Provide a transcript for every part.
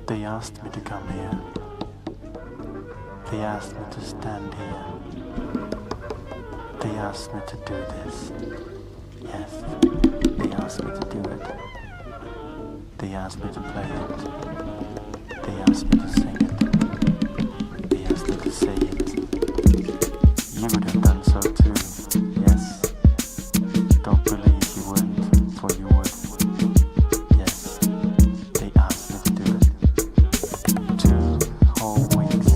They asked me to come here. They asked me to stand here. They asked me to do this. Yes, they asked me to do it. They asked me to play it. They asked me to sing it. They asked me to say it. You would have done so too. Yes. Don't believe you wouldn't, for you would. Yes. They asked me to do it. 2 whole weeks.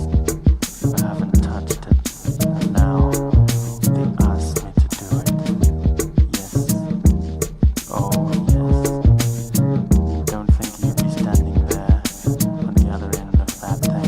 I haven't touched it. And now they asked me to do it. Yes. Oh yes. Don't think you'd be standing there on the other end of that thing.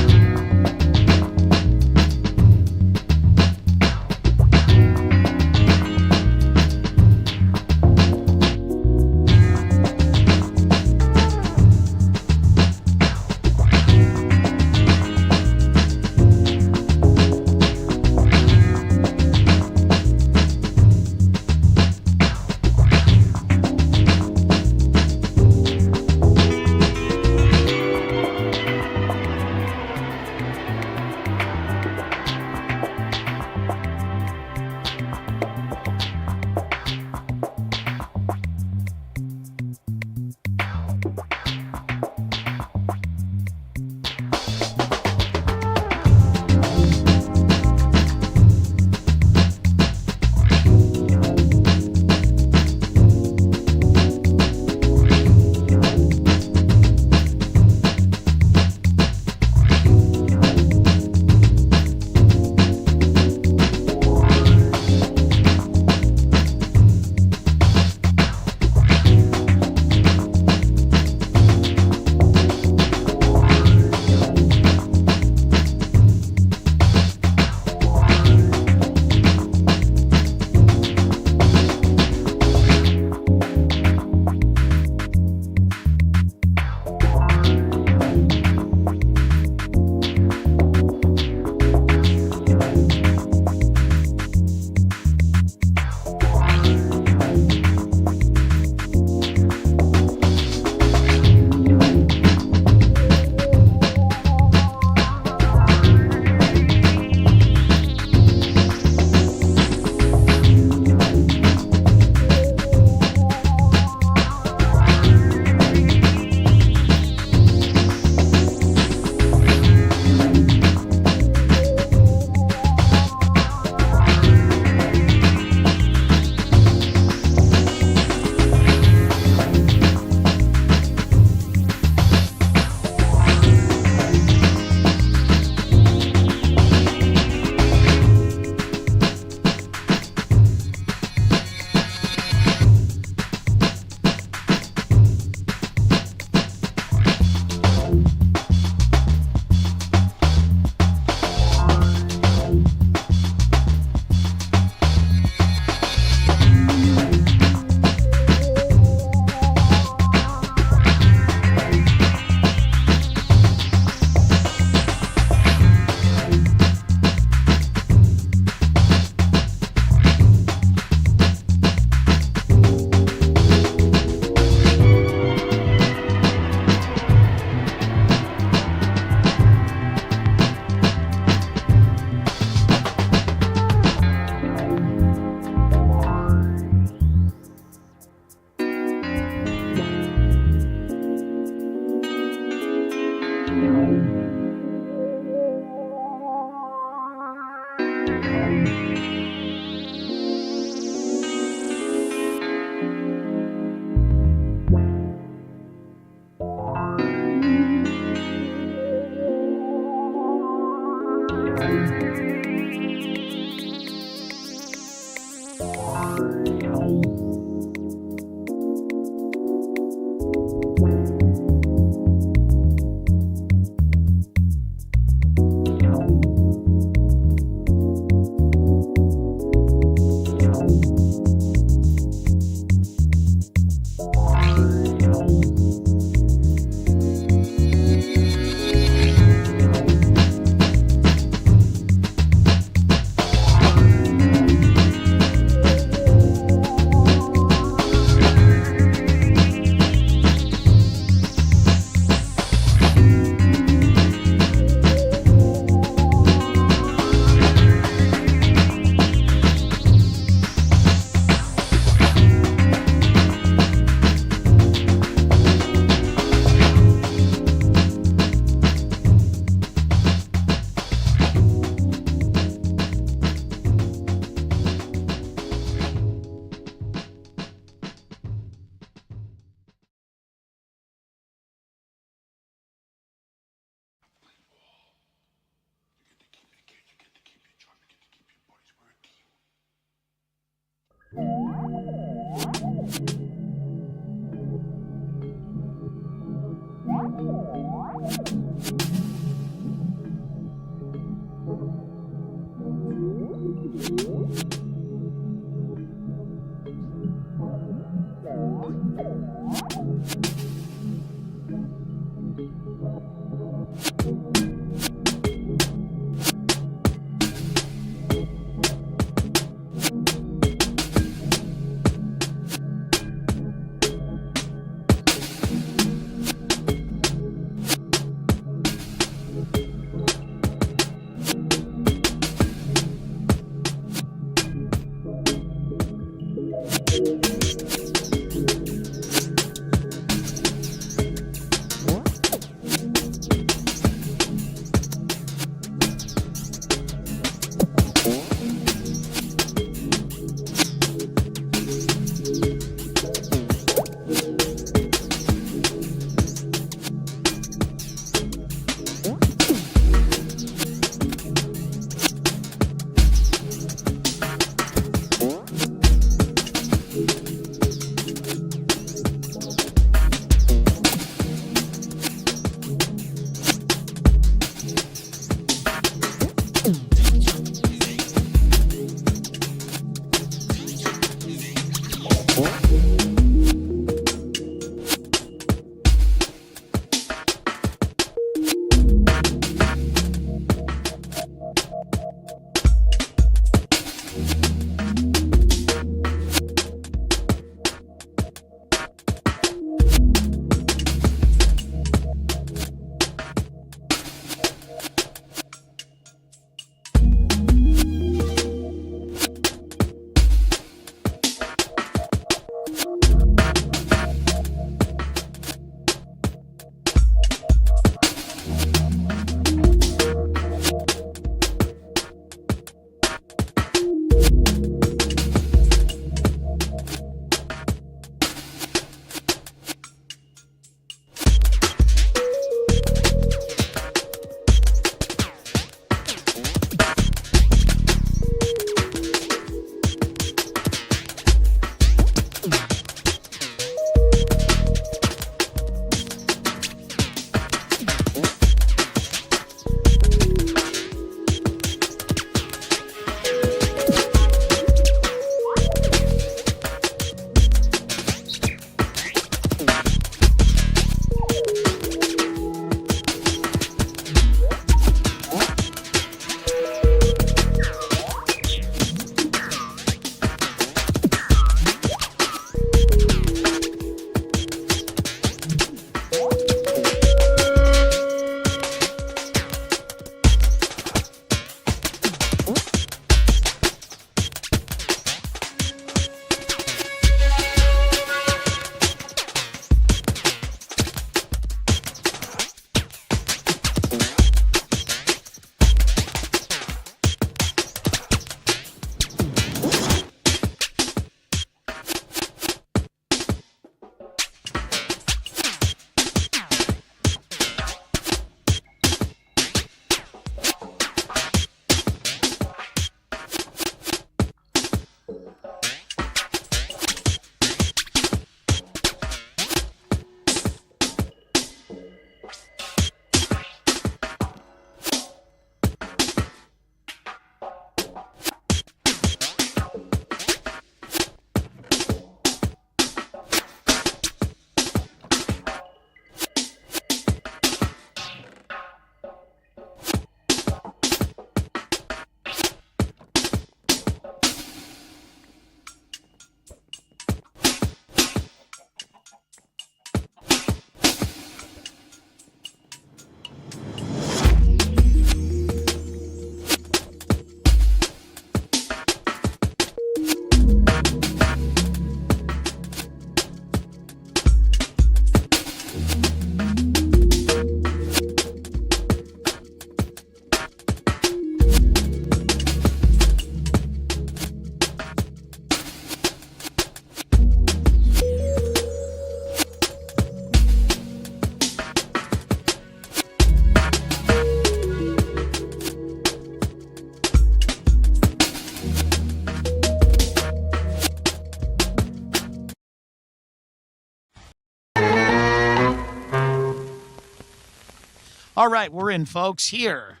All right, we're in, folks, here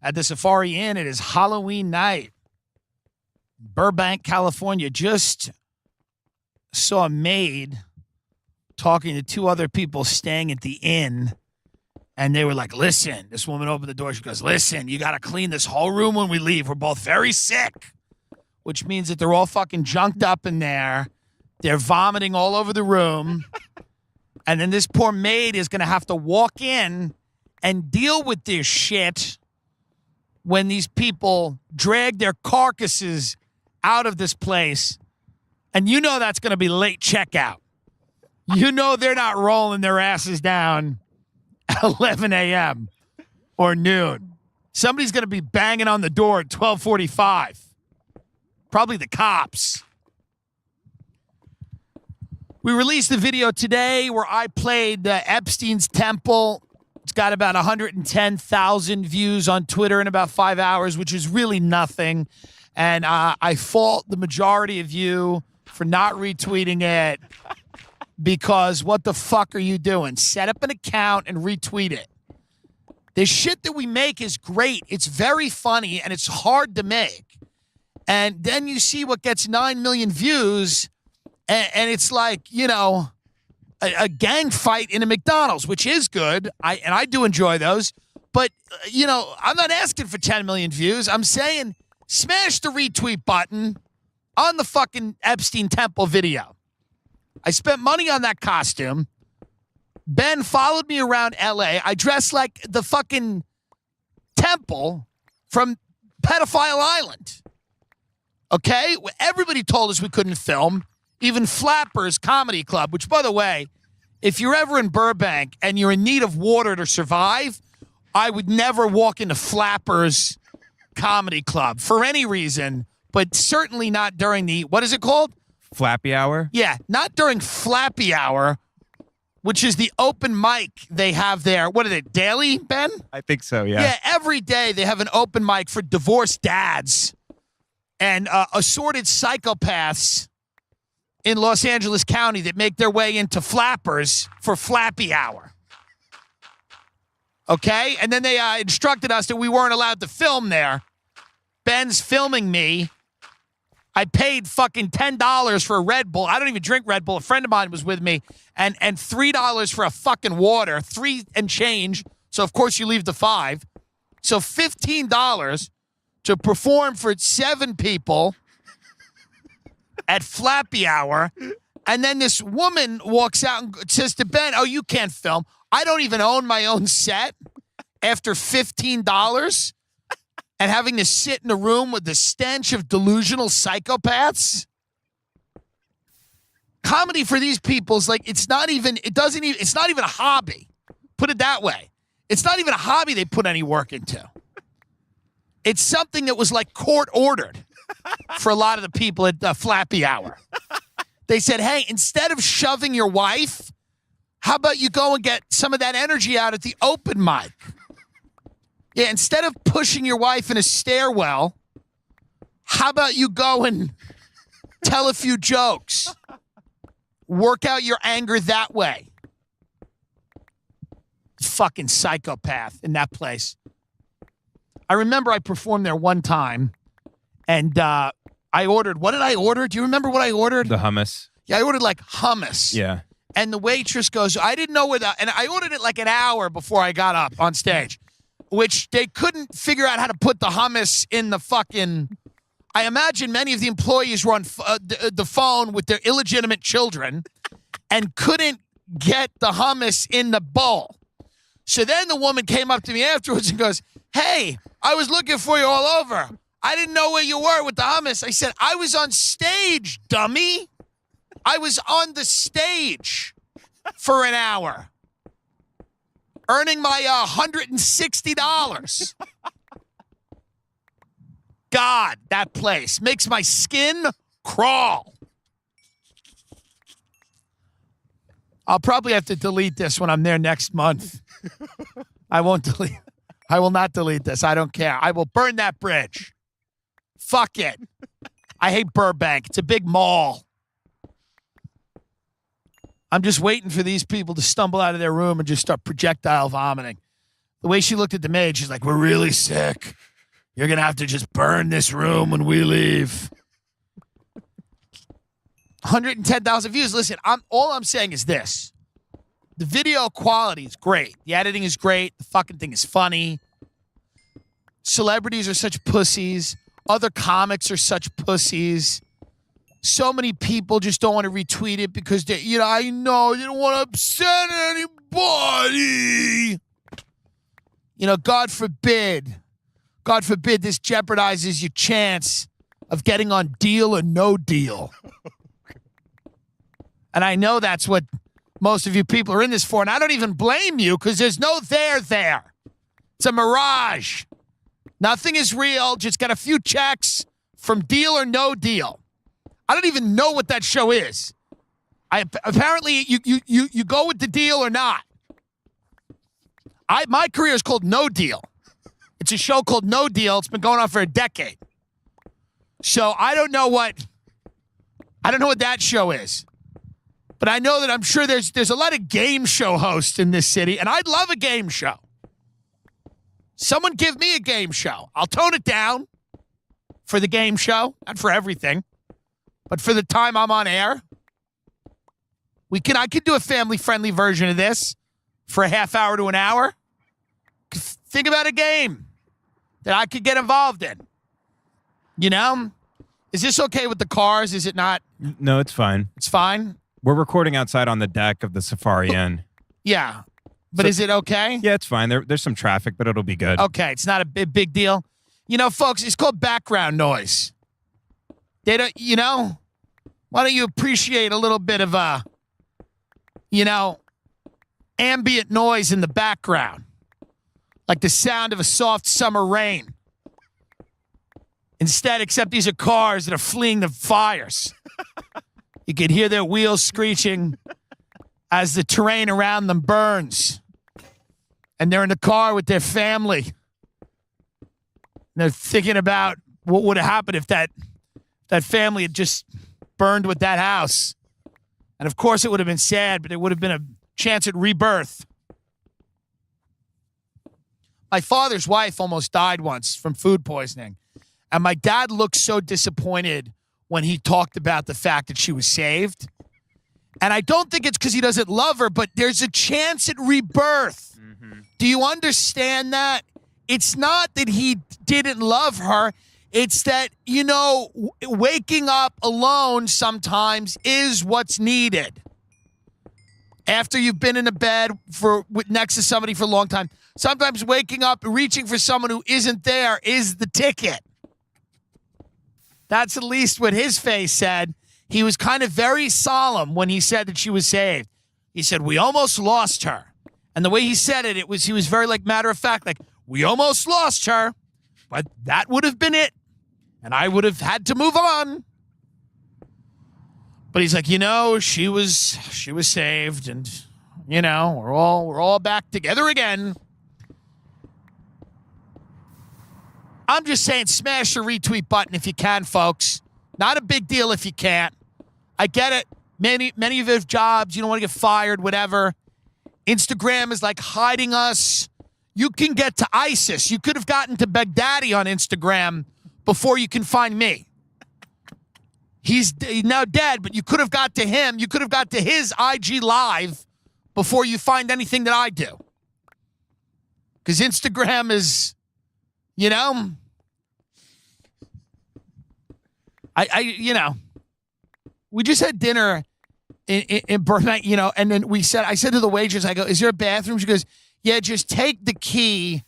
at the Safari Inn. It is Halloween night. Burbank, California. Just saw a maid talking to two other people staying at the inn, and they were like, listen, this woman opened the door. She goes, listen, you got to clean this whole room when we leave. We're both very sick, which means that they're all fucking junked up in there. They're vomiting all over the room. And then this poor maid is going to have to walk in and deal with this shit when these people drag their carcasses out of this place. And you know that's going to be late checkout. You know they're not rolling their asses down at 11 a.m. or noon. Somebody's going to be banging on the door at 12:45. Probably the cops. We released a video today where I played Epstein's Temple. It's got about 110,000 views on Twitter in about 5 hours, which is really nothing. And I fault the majority of you for not retweeting it because what the fuck are you doing? Set up an account and retweet it. The shit that we make is great. It's very funny and it's hard to make. And then you see what gets 9 million views and it's like, you know, a gang fight in a McDonald's, which is good. I do enjoy those. But, you know, I'm not asking for 10 million views. I'm saying smash the retweet button on the fucking Epstein Temple video. I spent money on that costume. Ben followed me around L.A. I dressed like the fucking Temple from Pedophile Island. Okay? Everybody told us we couldn't film. Even Flappers Comedy Club, which, by the way, if you're ever in Burbank and you're in need of water to survive, I would never walk into Flappers Comedy Club for any reason, but certainly not during the, what is it called? Flappy Hour? Yeah, not during Flappy Hour, which is the open mic they have there. What is it, daily, Ben? I think so, yeah. Yeah, every day they have an open mic for divorced dads and assorted psychopaths in Los Angeles County that make their way into Flappers for Flappy Hour. Okay? And then they instructed us that we weren't allowed to film there. Ben's filming me. I paid fucking $10 for a Red Bull. I don't even drink Red Bull. A friend of mine was with me. And $3 for a fucking water. 3 and change. So, of course, you leave the 5. So, $15 to perform for 7 people at Flappy Hour, and then this woman walks out and says to Ben, oh, you can't film. I don't even own my own set after $15 and having to sit in a room with the stench of delusional psychopaths. Comedy for these people is like, it's not even a hobby. Put it that way. It's not even a hobby they put any work into. It's something that was like court ordered for a lot of the people at the Flappy Hour. They said, hey, instead of shoving your wife, how about you go and get some of that energy out at the open mic? Yeah, instead of pushing your wife in a stairwell, how about you go and tell a few jokes? Work out your anger that way. Fucking psychopath in that place. I remember I performed there one time. And I ordered, what did I order? Do you remember what I ordered? The hummus. Yeah, I ordered like hummus. Yeah. And the waitress goes, I didn't know where and I ordered it like an hour before I got up on stage, which they couldn't figure out how to put the hummus in the fucking, I imagine many of the employees were on the phone with their illegitimate children and couldn't get the hummus in the bowl. So then the woman came up to me afterwards and goes, hey, I was looking for you all over. I didn't know where you were with the hummus. I said, I was on stage, dummy. I was on the stage for an hour, earning my $160. God, that place makes my skin crawl. I'll probably have to delete this when I'm there next month. I won't delete. I will not delete this. I don't care. I will burn that bridge. Fuck it. I hate Burbank. It's a big mall. I'm just waiting for these people to stumble out of their room and just start projectile vomiting. The way she looked at the maid, she's like, we're really sick. You're going to have to just burn this room when we leave. 110,000 views. Listen, all I'm saying is this. The video quality is great. The editing is great. The fucking thing is funny. Celebrities are such pussies. Other comics are such pussies. So many people just don't want to retweet it because they, I know they don't want to upset anybody. God forbid this jeopardizes your chance of getting on Deal or No Deal. And I know that's what most of you people are in this for, and I don't even blame you because there's no there. It's a mirage. Nothing is real. Just got a few checks from Deal or No Deal. I don't even know what that show is. Apparently you go with the deal or not. My career is called No Deal. It's a show called No Deal. It's been going on for a decade. So I don't know what that show is. But I know that I'm sure there's a lot of game show hosts in this city, and I'd love a game show. Someone give me a game show. I'll tone it down for the game show, not for everything, but for the time I'm on air. I could do a family-friendly version of this for a half hour to an hour. Think about a game that I could get involved in. Is this okay with the cars? Is it not? No, it's fine. It's fine? We're recording outside on the deck of the Safari Inn. Yeah. But is it okay? Yeah, it's fine. There's some traffic, but it'll be good. Okay, it's not a big deal. Folks, it's called background noise. They don't, why don't you appreciate a little bit of ambient noise in the background? Like the sound of a soft summer rain. Instead, except these are cars that are fleeing the fires. You can hear their wheels screeching as the terrain around them burns. And they're in the car with their family. And they're thinking about what would have happened if that family had just burned with that house. And of course it would have been sad, but it would have been a chance at rebirth. My father's wife almost died once from food poisoning. And my dad looked so disappointed when he talked about the fact that she was saved. And I don't think it's because he doesn't love her, but there's a chance at rebirth. Mm-hmm. Do you understand that? It's not that he didn't love her. It's that, waking up alone sometimes is what's needed. After you've been in a bed next to somebody for a long time, sometimes waking up and reaching for someone who isn't there is the ticket. That's at least what his face said. He was kind of very solemn when he said that she was saved. He said, we almost lost her. And the way he said it, he was very matter of fact, we almost lost her, but that would have been it. And I would have had to move on. But he's like, she was saved and, we're all back together again. I'm just saying, smash the retweet button if you can, folks. Not a big deal if you can't. I get it. Many of you have jobs. You don't want to get fired, whatever. Instagram is hiding us. You can get to ISIS. You could have gotten to Baghdadi on Instagram before you can find me. He's now dead, but you could have got to him. You could have got to his IG Live before you find anything that I do. Because Instagram is, we just had dinner in Burbank, and then I said to the waitress, I go, is there a bathroom? She goes, yeah, just take the key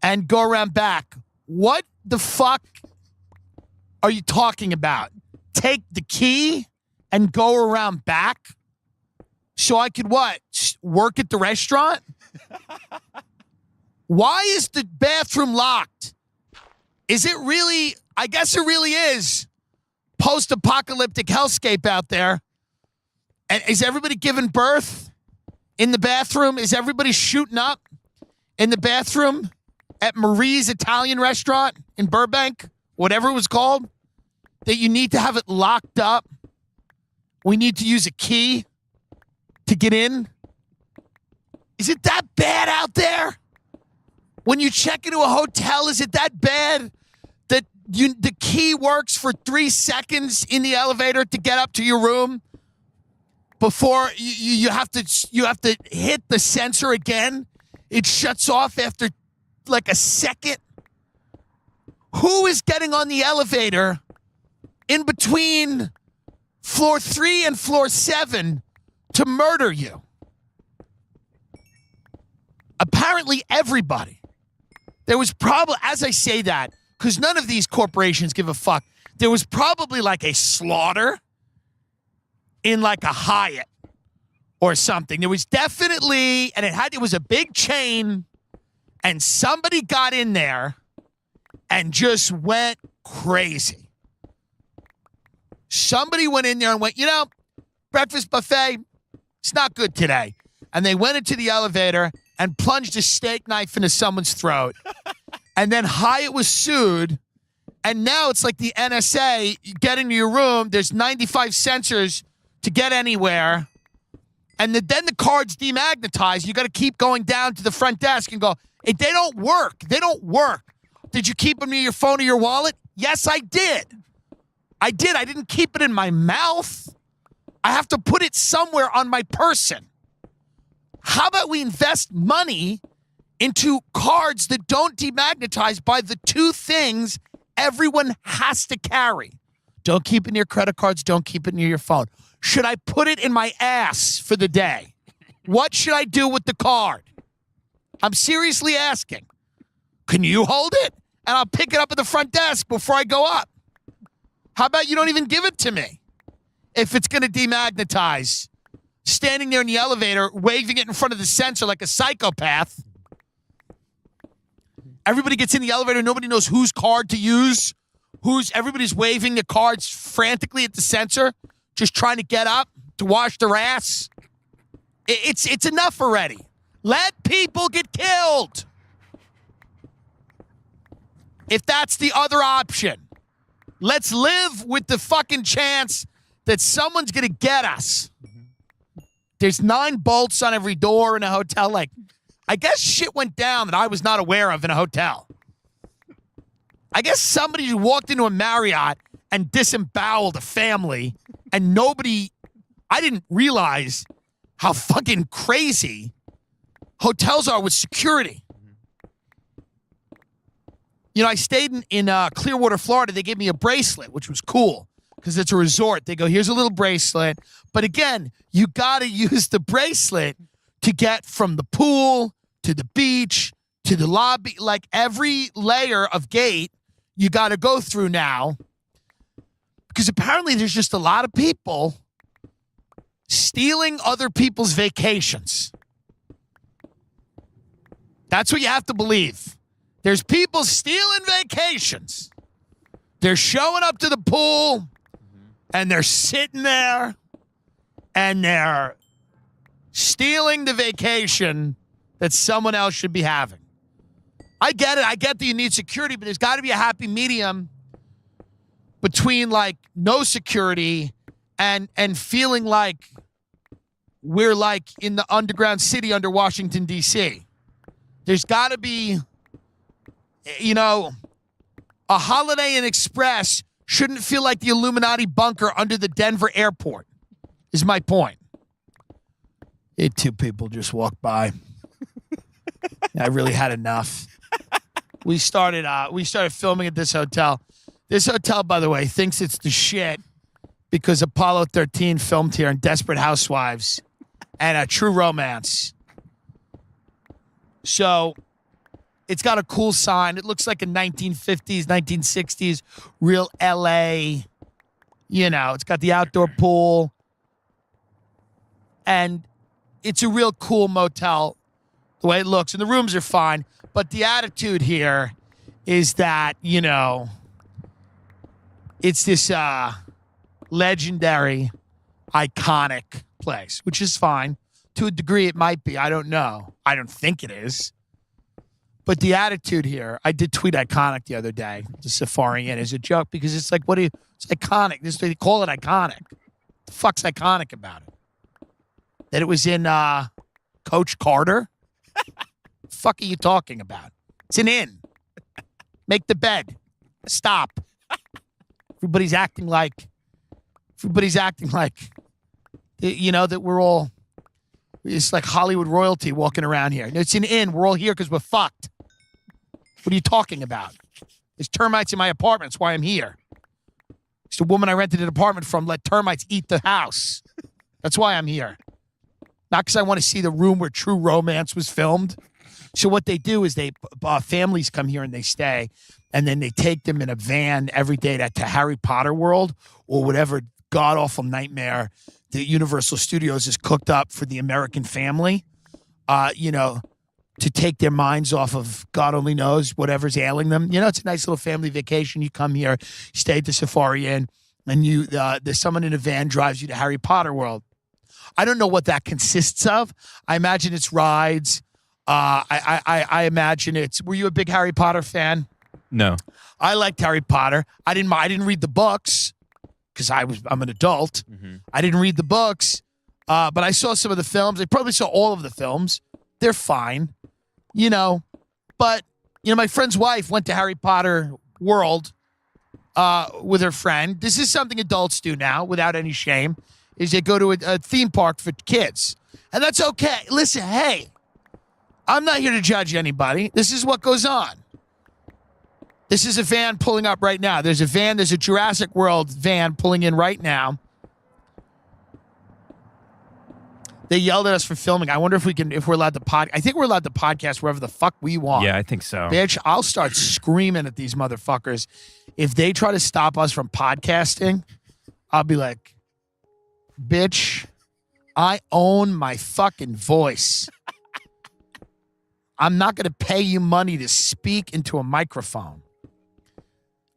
and go around back. What the fuck are you talking about? Take the key and go around back so I could what? Work at the restaurant? Why is the bathroom locked? Is it really? I guess it really is post-apocalyptic hellscape out there. And is everybody giving birth in the bathroom? Is everybody shooting up in the bathroom at Marie's Italian restaurant in Burbank? Whatever it was called. That you need to have it locked up. We need to use a key to get in. Is it that bad out there? When you check into a hotel, is it that bad that the key works for 3 seconds in the elevator to get up to your room before you have to hit the sensor again? It shuts off after like a second. Who is getting on the elevator in between floor 3 and floor 7 to murder you? Apparently everybody. There was probably, as I say that, because none of these corporations give a fuck, there was probably like a slaughter in like a Hyatt or something. There was definitely, and it was a big chain, and somebody got in there and just went crazy. Somebody went in there and went, breakfast buffet, it's not good today. And they went into the elevator and plunged a steak knife into someone's throat. And then Hyatt was sued. And now it's like the NSA, you get into your room, there's 95 sensors to get anywhere. And then the card's demagnetized. You got to keep going down to the front desk and go, hey, they don't work. They don't work. Did you keep them near your phone or your wallet? Yes, I did. I did. I didn't keep it in my mouth. I have to put it somewhere on my person. How about we invest money into cards that don't demagnetize by the 2 things everyone has to carry? Don't keep it near credit cards. Don't keep it near your phone. Should I put it in my ass for the day? What should I do with the card? I'm seriously asking. Can you hold it? And I'll pick it up at the front desk before I go up. How about you don't even give it to me if it's going to demagnetize? Standing there in the elevator, waving it in front of the sensor like a psychopath. Everybody gets in the elevator. Nobody knows whose card to use. Everybody's waving the cards frantically at the sensor, just trying to get up to wash their ass. It's enough already. Let people get killed. If that's the other option, let's live with the fucking chance that someone's going to get us. There's 9 bolts on every door in a hotel. Like, I guess shit went down that I was not aware of in a hotel. I guess somebody walked into a Marriott and disemboweled a family, and I didn't realize how fucking crazy hotels are with security. I stayed in Clearwater, Florida. They gave me a bracelet, which was cool because it's a resort. They go, here's a little bracelet. But again, you got to use the bracelet to get from the pool to the beach to the lobby. Like every layer of gate you got to go through now because apparently there's just a lot of people stealing other people's vacations. That's what you have to believe. There's people stealing vacations. They're showing up to the pool, and they're sitting there, and they're stealing the vacation that someone else should be having. I get it. I get that you need security, but there's got to be a happy medium between, like, no security and feeling like we're, like, in the underground city under Washington, D.C. There's got to be... a Holiday Inn Express shouldn't feel like the Illuminati bunker under the Denver airport, is my point. 2 people just walked by. I really had enough. We started filming at this hotel. This hotel, by the way, thinks it's the shit because Apollo 13 filmed here and Desperate Housewives and a True Romance. So... it's got a cool sign. It looks like a 1950s, 1960s, real LA. It's got the outdoor pool. And it's a real cool motel, the way it looks. And the rooms are fine. But the attitude here is that, it's this legendary, iconic place, which is fine. To a degree, it might be. I don't know. I don't think it is. But the attitude here, I did tweet iconic the other day, the Safari Inn, as a joke, because it's like, it's iconic. They call it iconic. What the fuck's iconic about it? That it was in Coach Carter? The fuck are you talking about? It's an inn. Make the bed. Stop. Everybody's acting like, that we're all, it's like Hollywood royalty walking around here. It's an inn. We're all here because we're fucked. What are you talking about? There's termites in my apartment. That's why I'm here. It's the woman I rented an apartment from let termites eat the house. That's why I'm here. Not because I want to see the room where True Romance was filmed. So what they do is families come here and they stay, and then they take them in a van every day to Harry Potter World or whatever god-awful nightmare that Universal Studios has cooked up for the American family, to take their minds off of God only knows whatever's ailing them. It's a nice little family vacation. You come here, stay at the Safari Inn, and there's someone in a van drives you to Harry Potter World. I don't know what that consists of. I imagine it's rides. I imagine it's. Were you a big Harry Potter fan? No. I liked Harry Potter. I didn't read the books because I'm an adult. Mm-hmm. I didn't read the books, but I saw some of the films. I probably saw all of the films. They're fine, But my friend's wife went to Harry Potter World with her friend. This is something adults do now, without any shame. Is they go to a theme park for kids, and that's okay. Listen, hey. I'm not here to judge anybody. This is what goes on. This is a van pulling up right now. There's a Jurassic World van pulling in right now. They yelled at us for filming. I wonder if we're allowed to I think we're allowed to podcast wherever the fuck we want. Yeah, I think so. Bitch, I'll start screaming at these motherfuckers. If they try to stop us from podcasting, I'll be like, bitch, I own my fucking voice. I'm not going to pay you money to speak into a microphone.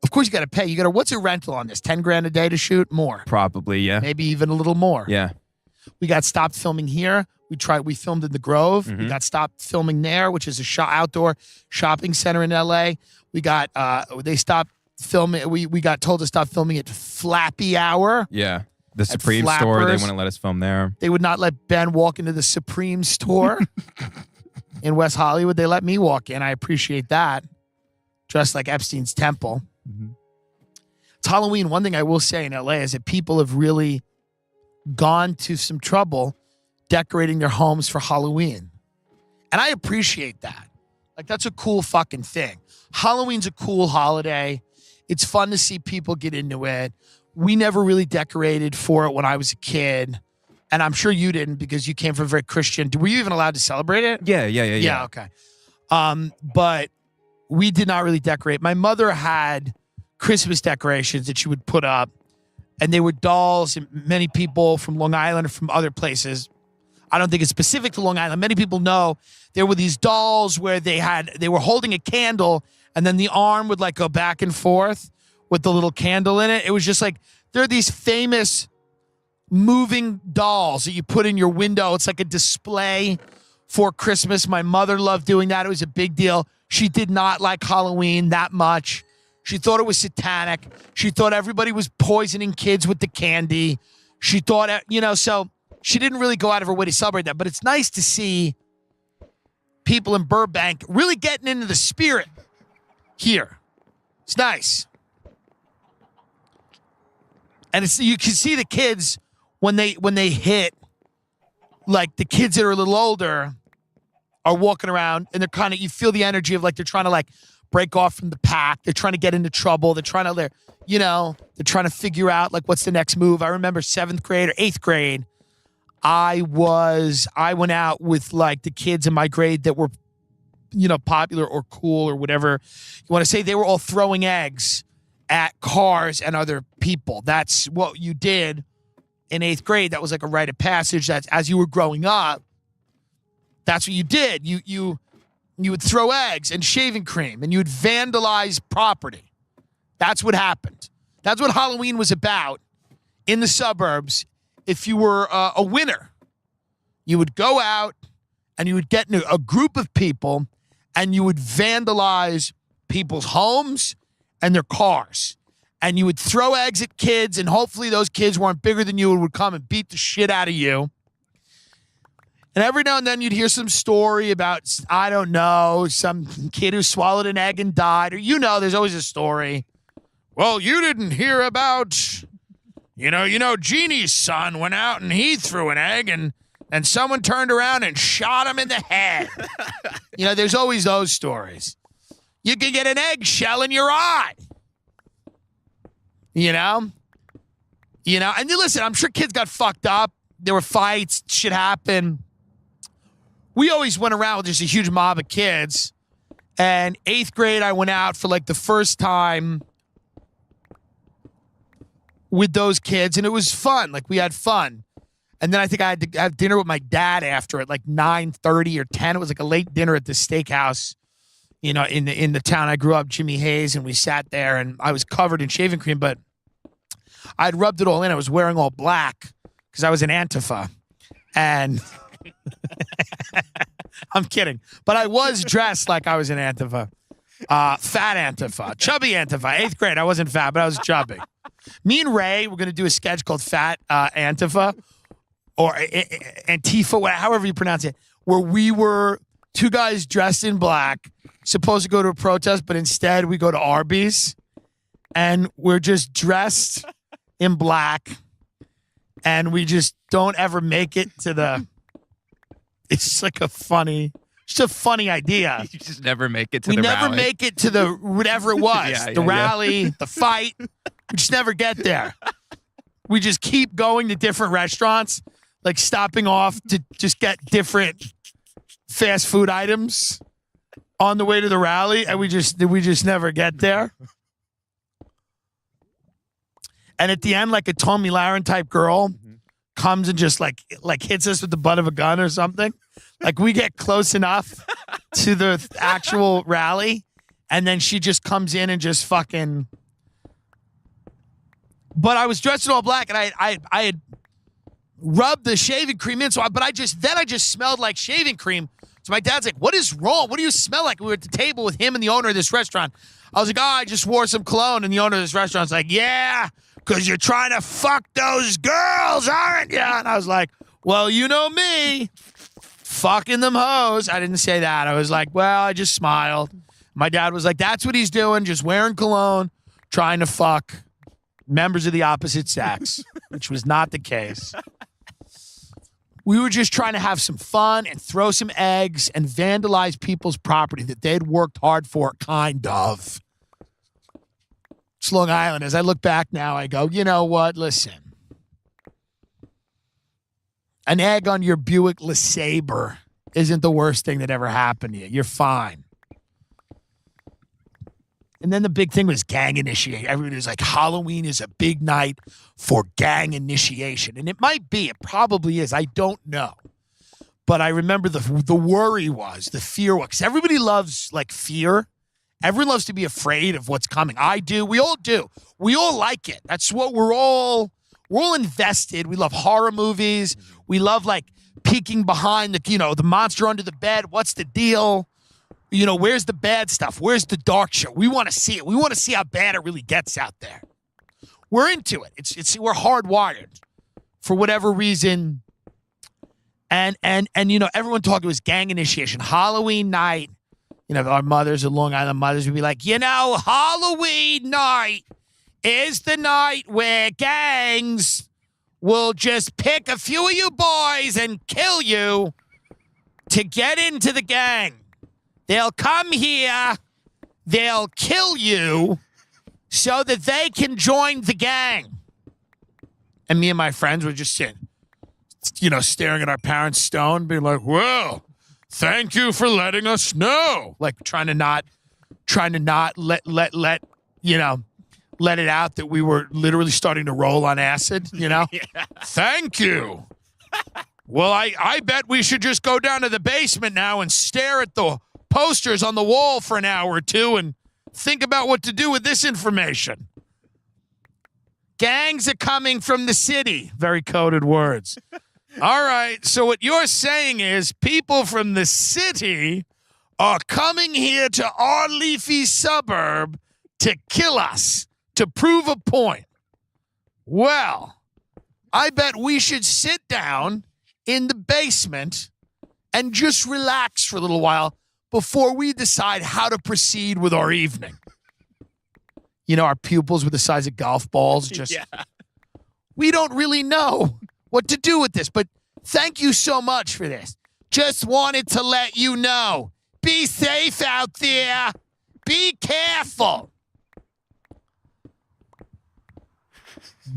Of course you got to pay. What's a rental on this? 10 grand a day to shoot? More. Probably, yeah. Maybe even a little more. Yeah. We got stopped filming here. We filmed in the Grove. Mm-hmm. We got stopped filming there, which is a outdoor shopping center in LA. We got, they stopped filming. We got told to stop filming at Flappy Hour. Yeah. The Supreme store, they wouldn't let us film there. They would not let Ben walk into the Supreme store. In West Hollywood, they let me walk in. I appreciate that. Just like Epstein's Temple. Mm-hmm. It's Halloween. One thing I will say in LA is that people have really gone to some trouble decorating their homes for Halloween. And I appreciate that. Like, that's a cool fucking thing. Halloween's a cool holiday. It's fun to see people get into it. We never really decorated for it when I was a kid. And I'm sure you didn't because you came from a very Christian. Were you even allowed to celebrate it? Yeah. Yeah, okay. But we did not really decorate. My mother had Christmas decorations that she would put up, and they were dolls, and many people from Long Island or from other places. I don't think it's specific to Long Island. Many people know there were these dolls where they were holding a candle, and then the arm would like go back and forth with the little candle in it. It was just like, there are these famous moving dolls that you put in your window. It's like a display for Christmas. My mother loved doing that. It was a big deal. She did not like Halloween that much. She thought it was satanic. She thought everybody was poisoning kids with the candy. She thought, so she didn't really go out of her way to celebrate that. But it's nice to see people in Burbank really getting into the spirit here. It's nice. And you can see the kids when they hit, like the kids that are a little older are walking around and they're kind of, you feel the energy of like they're trying to like break off from the pack. They're trying to get into trouble. They're trying to figure out like what's the next move. I remember 7th grade or 8th grade. I went out with like the kids in my grade that were, popular or cool or whatever you want to say. They were all throwing eggs at cars and other people. That's what you did in 8th grade. That was like a rite of passage. That's as you were growing up. That's what you did. You would throw eggs and shaving cream and you would vandalize property. That's what happened. That's what Halloween was about in the suburbs. If you were a winner, you would go out and you would get into a group of people and you would vandalize people's homes and their cars. And you would throw eggs at kids, and hopefully those kids weren't bigger than you and would come and beat the shit out of you. And every now and then you'd hear some story about, I don't know, some kid who swallowed an egg and died. Or, there's always a story. Well, you didn't hear about, Jeannie's son went out and he threw an egg and someone turned around and shot him in the head. There's always those stories. You could get an eggshell in your eye. And listen, I'm sure kids got fucked up. There were fights, shit happened. We always went around with just a huge mob of kids. And 8th grade, I went out for like the first time with those kids, and it was fun. Like, we had fun. And then I think I had to have dinner with my dad after at like 9:30 or 10. It was like a late dinner at the steakhouse, in the town I grew up, Jimmy Hayes, and we sat there, and I was covered in shaving cream, but I'd rubbed it all in. I was wearing all black because I was an Antifa. And I'm kidding. But I was dressed like I was an Antifa. Fat Antifa. Chubby Antifa. 8th grade. I wasn't fat, but I was chubby. Me and Ray were going to do a sketch called Fat Antifa or Antifa, however you pronounce it, where we were two guys dressed in black, supposed to go to a protest, but instead we go to Arby's. And we're just dressed in black. And we just don't ever make it to the... It's just like a funny idea. You just never make it to the rally. We never make it to the whatever it was. The rally, the fight. We just never get there. We just keep going to different restaurants, like stopping off to just get different fast food items on the way to the rally, and we just never get there. And at the end, like a Tommy Lahren type girl comes and just like hits us with the butt of a gun or something. Like, we get close enough to the actual rally, and then she just comes in and just fucking. But I was dressed in all black, and I had rubbed the shaving cream in, but I just smelled like shaving cream. So my dad's like, "What is wrong? What do you smell like?" We were at the table with him and the owner of this restaurant. I was like, "Oh, I just wore some cologne," and the owner of this restaurant's like, "Yeah, because you're trying to fuck those girls, aren't you?" And I was like, "Well, you know me. Fucking them hoes." I didn't say that. I was like, well, I just smiled. My dad was like, that's what he's doing, just wearing cologne, trying to fuck members of the opposite sex, which was not the case. We were just trying to have some fun and throw some eggs and vandalize people's property that they'd worked hard for, kind of. It's Long Island. As I look back now, I go, you know what? Listen. An egg on your Buick LeSabre isn't the worst thing that ever happened to you. You're fine. And then the big thing was gang initiation. Everybody was like, Halloween is a big night for gang initiation. And it might be. It probably is. I don't know. But I remember the worry was, the fear was. Because everybody loves, like, fear. Everyone loves to be afraid of what's coming. I do. We all do. We all like it. That's what we're all invested. We love horror movies. We love, like, peeking behind the monster under the bed. What's the deal? Where's the bad stuff? Where's the dark shit? We want to see it. We want to see how bad it really gets out there. We're into it. We're hardwired for whatever reason. And everyone talked, it was gang initiation. Halloween night. Our mothers, the Long Island mothers, would be like, Halloween night is the night where gangs will just pick a few of you boys and kill you to get into the gang. They'll come here, they'll kill you so that they can join the gang. And me and my friends would just sit, staring at our parents stoned, being like, well, thank you for letting us know. Like, trying to not let it out that we were literally starting to roll on acid, Yeah. Thank you. Well, I bet we should just go down to the basement now and stare at the posters on the wall for an hour or two and think about what to do with this information. Gangs are coming from the city. Very coded words. All right, so what you're saying is people from the city are coming here to our leafy suburb to kill us, to prove a point. Well, I bet we should sit down in the basement and just relax for a little while before we decide how to proceed with our evening. You know, our pupils were the size of golf balls. Just we don't really know what to do with this, but thank you so much for this. Just wanted to let you know. Be safe out there. Be careful.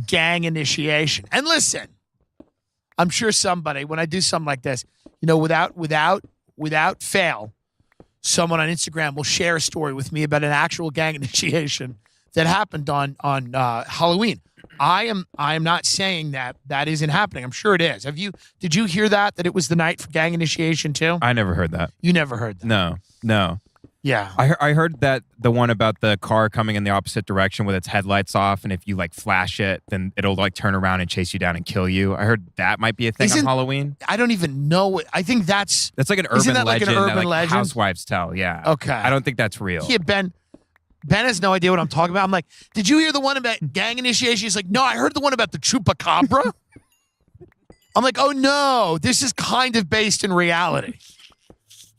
Gang initiation. And listen, I'm sure somebody, when I do something like this, you know, without fail, someone on Instagram will share a story with me about an actual gang initiation that happened on Halloween. I am not saying that isn't happening. I'm sure it is. Did you hear that it was the night for gang initiation too? I never heard that. You never heard that? No. Yeah. I heard that the one about the car coming in the opposite direction with its headlights off, and if you like flash it, then it'll like turn around and chase you down and kill you. I heard that might be a thing on Halloween. I don't even know. I think that's like an urban legend. Like an urban legend? Housewives tell. Yeah. Okay. I don't think that's real. Yeah, Ben has no idea what I'm talking about. I'm like, did you hear the one about gang initiation? He's like, no, I heard the one about the chupacabra. I'm like, oh no, this is kind of based in reality.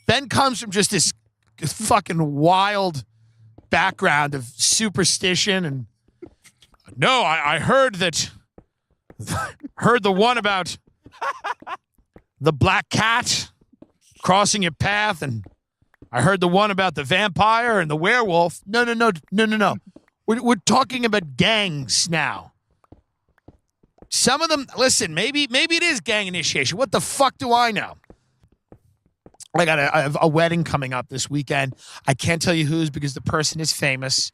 Ben comes from just this fucking wild background of superstition and no, I heard the one about the black cat crossing your path, and I heard the one about the vampire and the werewolf. No. We're talking about gangs now. Some of them, listen, maybe it is gang initiation. What the fuck do I know? I have a wedding coming up this weekend. I can't tell you whose because the person is famous,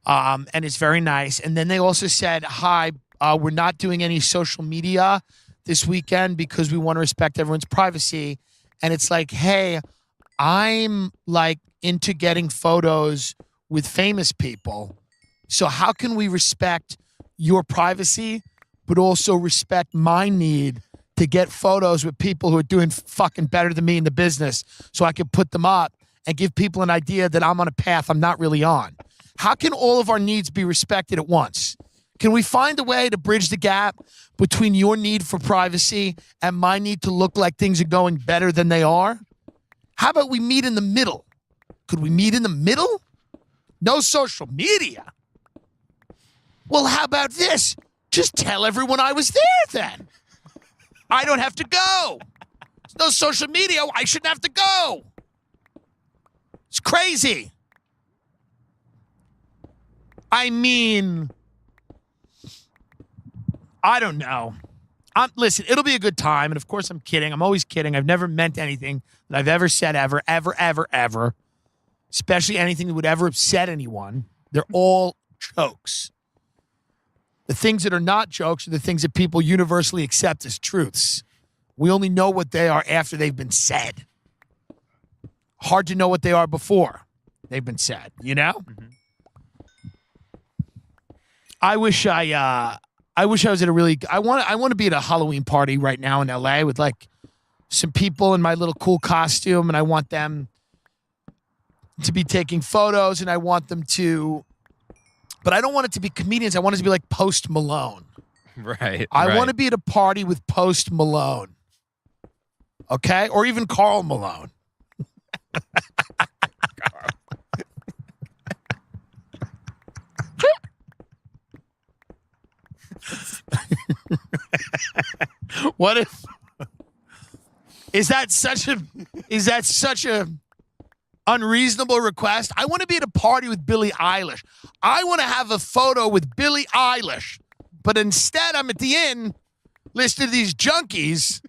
and it's very nice. And then they also said, hi, we're not doing any social media this weekend because we want to respect everyone's privacy. And it's like, hey, I'm like into getting photos with famous people. So how can we respect your privacy, but also respect my need to get photos with people who are doing fucking better than me in the business so I can put them up and give people an idea that I'm on a path I'm not really on? How can all of our needs be respected at once? Can we find a way to bridge the gap between your need for privacy and my need to look like things are going better than they are? How about we meet in the middle? Could we meet in the middle? No social media. Well, how about this? Just tell everyone I was there then. I don't have to go. There's no social media. I shouldn't have to go. It's crazy. I mean, I don't know. Listen, it'll be a good time. And of course, I'm kidding. I'm always kidding. I've never meant anything that I've ever said ever. Especially anything that would ever upset anyone. They're all jokes. The things that are not jokes are the things that people universally accept as truths. We only know what they are after they've been said. Hard to know what they are before they've been said, you know? Mm-hmm. I wish I was at a really I want to be at a Halloween party right now in LA with like some people in my little cool costume, and I want them to be taking photos, and I want them to, but I don't want it to be comedians. I want it to be like Post Malone. Right. I want to be at a party with Post Malone. Okay? Or even Carl Malone. What if is that such a unreasonable request? I want to be at a party with Billie Eilish. I want to have a photo with Billie Eilish. But instead I'm at the inn listening to these junkies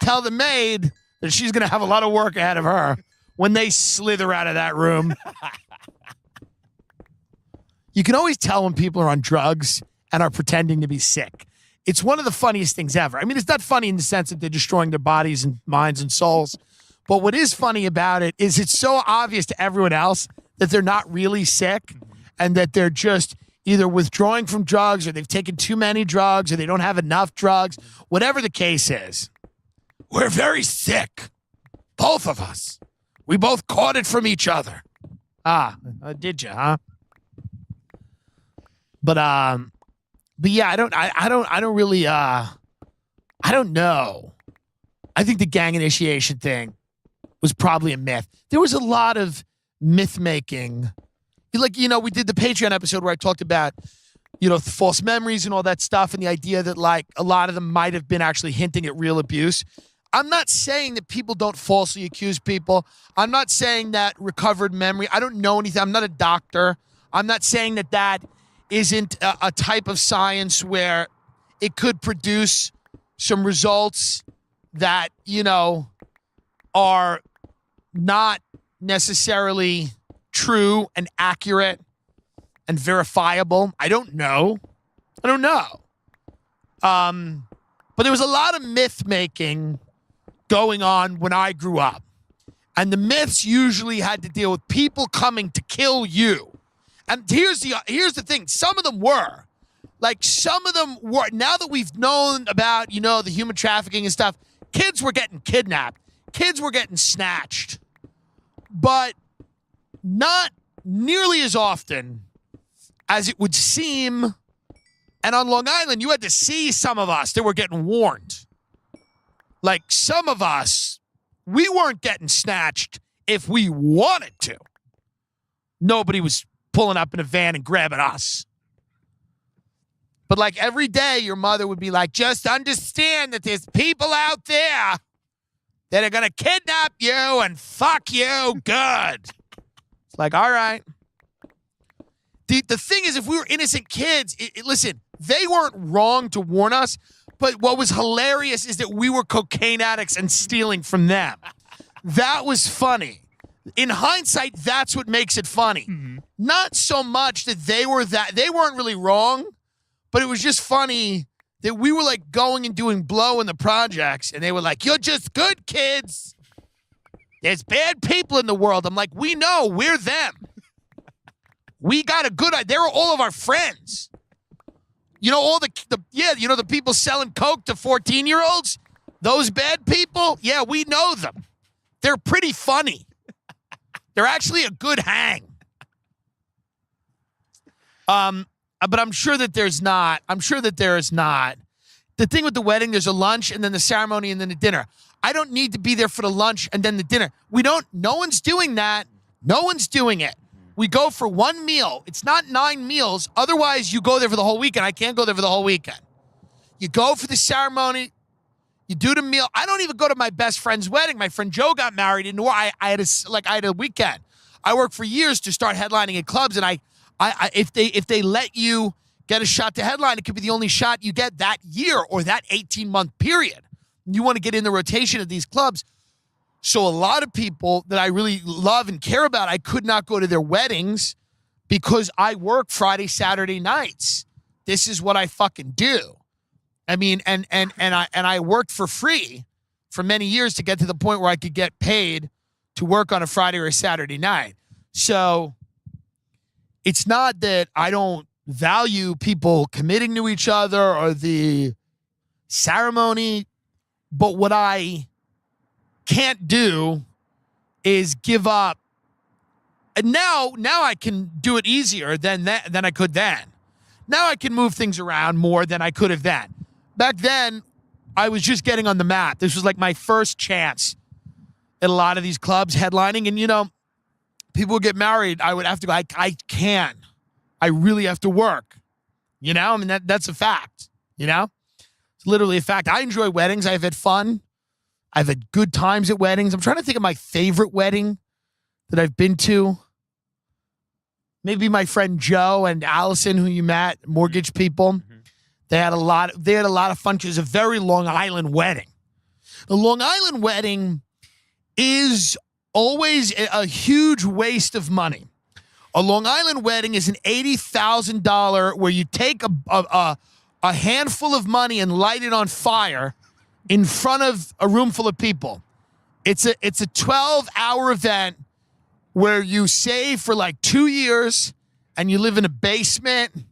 tell the maid that she's going to have a lot of work ahead of her when they slither out of that room. You can always tell when people are on drugs and are pretending to be sick. It's one of the funniest things ever. I mean, it's not funny in the sense that they're destroying their bodies and minds and souls. But what is funny about it is it's so obvious to everyone else that they're not really sick and that they're just either withdrawing from drugs or they've taken too many drugs or they don't have enough drugs. Whatever the case is, we're very sick. Both of us. We both caught it from each other. Did you, huh? But yeah, I don't really, I don't know. I think the gang initiation thing was probably a myth. There was a lot of myth making. Like, we did the Patreon episode where I talked about, false memories and all that stuff, and the idea that, like, a lot of them might have been actually hinting at real abuse. I'm not saying that people don't falsely accuse people. I'm not saying that recovered memory, I don't know anything. I'm not a doctor. I'm not saying that that isn't a type of science where it could produce some results that, are not necessarily true and accurate and verifiable. I don't know. But there was a lot of myth making going on when I grew up. And the myths usually had to deal with people coming to kill you. And here's the thing. Some of them were. Like, some of them were. Now that we've known about, the human trafficking and stuff, kids were getting kidnapped. Kids were getting snatched. But not nearly as often as it would seem. And on Long Island, you had to see some of us that were getting warned. Like, some of us, we weren't getting snatched if we wanted to. Nobody was pulling up in a van and grabbing us. But, like, every day, your mother would be like, just understand that there's people out there that are going to kidnap you and fuck you good. It's like, all right. The thing is, if we were innocent kids, listen, they weren't wrong to warn us, but what was hilarious is that we were cocaine addicts and stealing from them. That was funny. In hindsight, that's what makes it funny. Mm-hmm. Not so much that they weren't really wrong, but it was just funny that we were like going and doing blow in the projects, and they were like, you're just good kids. There's bad people in the world. I'm like, we know, we're them. We got a good idea. They were all of our friends. All the people selling coke to 14-year-olds, those bad people, yeah, we know them. They're pretty funny. They're actually a good hang. But I'm sure that there's not. I'm sure that there is not. The thing with the wedding, there's a lunch and then the ceremony and then the dinner. I don't need to be there for the lunch and then the dinner. No one's doing that. No one's doing it. We go for one meal. It's not 9 meals. Otherwise, you go there for the whole weekend. I can't go there for the whole weekend. You go for the ceremony. You do the meal. I don't even go to my best friend's wedding. My friend Joe got married in New York. I had a weekend. I worked for years to start headlining at clubs, and if they let you get a shot to headline, it could be the only shot you get that year or that 18-month period. You want to get in the rotation of these clubs. So a lot of people that I really love and care about, I could not go to their weddings because I work Friday, Saturday nights. This is what I fucking do. I mean, and I worked for free for many years to get to the point where I could get paid to work on a Friday or a Saturday night. So it's not that I don't value people committing to each other or the ceremony, but what I can't do is give up. And now I can do it easier than I could then. Now I can move things around more than I could have then. Back then, I was just getting on the map. This was like my first chance at a lot of these clubs headlining. And, people would get married. I would have to go, I can't. I really have to work. I mean, that's a fact, It's literally a fact. I enjoy weddings. I've had fun. I've had good times at weddings. I'm trying to think of my favorite wedding that I've been to. Maybe my friend Joe and Allison, who you met, mortgage people. Mm-hmm. They had a lot of fun. It was a very Long Island wedding. The Long Island wedding is always a huge waste of money. A Long Island wedding is an $80,000 where you take a handful of money and light it on fire in front of a room full of people. It's a 12-hour event where you save for like 2 years and you live in a basement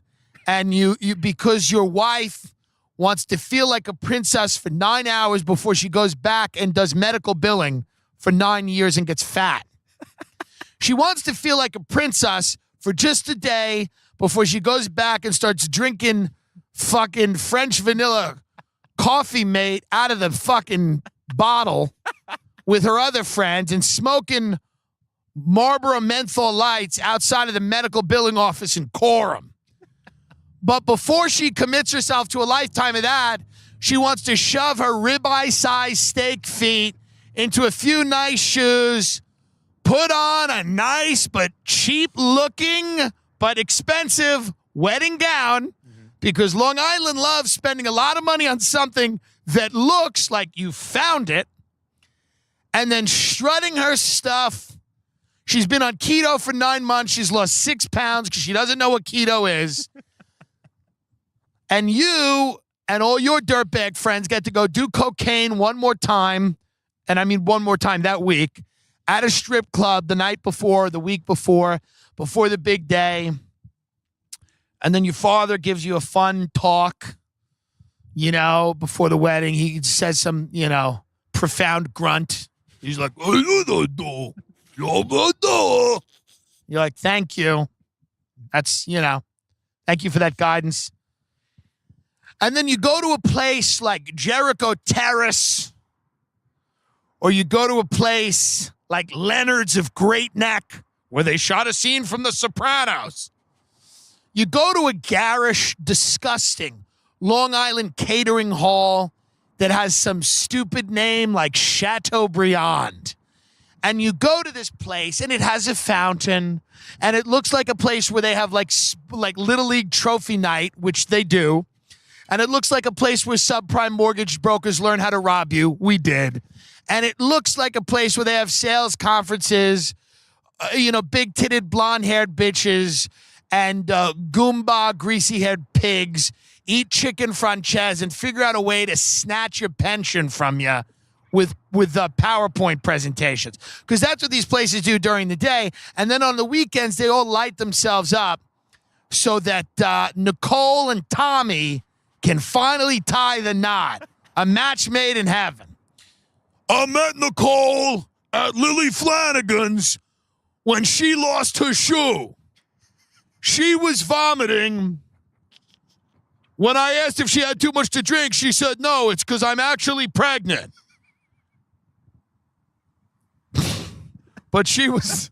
and you because your wife wants to feel like a princess for 9 hours before she goes back and does medical billing for 9 years and gets fat. She wants to feel like a princess for just a day before she goes back and starts drinking fucking French vanilla coffee mate out of the fucking bottle with her other friends and smoking Marlboro menthol lights outside of the medical billing office in Coram. But before she commits herself to a lifetime of that, she wants to shove her ribeye-sized steak feet into a few nice shoes, put on a nice but cheap-looking but expensive wedding gown, because Long Island loves spending a lot of money on something that looks like you found it, and then strutting her stuff. She's been on keto for 9 months. She's lost 6 pounds because she doesn't know what keto is. And you and all your dirtbag friends get to go do cocaine one more time, and I mean one more time that week, at a strip club the night before, the week before the big day. And then your father gives you a fun talk, before the wedding. He says some, profound grunt. He's like, you're like, thank you. That's, thank you for that guidance. And then you go to a place like Jericho Terrace, or you go to a place like Leonard's of Great Neck, where they shot a scene from The Sopranos. You go to a garish, disgusting Long Island catering hall that has some stupid name like Chateaubriand. And you go to this place, and it has a fountain, and it looks like a place where they have like Little League trophy night, which they do. And it looks like a place where subprime mortgage brokers learn how to rob you. We did. And it looks like a place where they have sales conferences, big-titted, blonde-haired bitches and Goomba, greasy-haired pigs eat chicken franchise and figure out a way to snatch your pension from you with PowerPoint presentations. Because that's what these places do during the day. And then on the weekends, they all light themselves up so that Nicole and Tommy can finally tie the knot. A match made in heaven. I met Nicole at Lily Flanagan's when she lost her shoe. She was vomiting. When I asked if she had too much to drink, she said, no, it's because I'm actually pregnant. But she was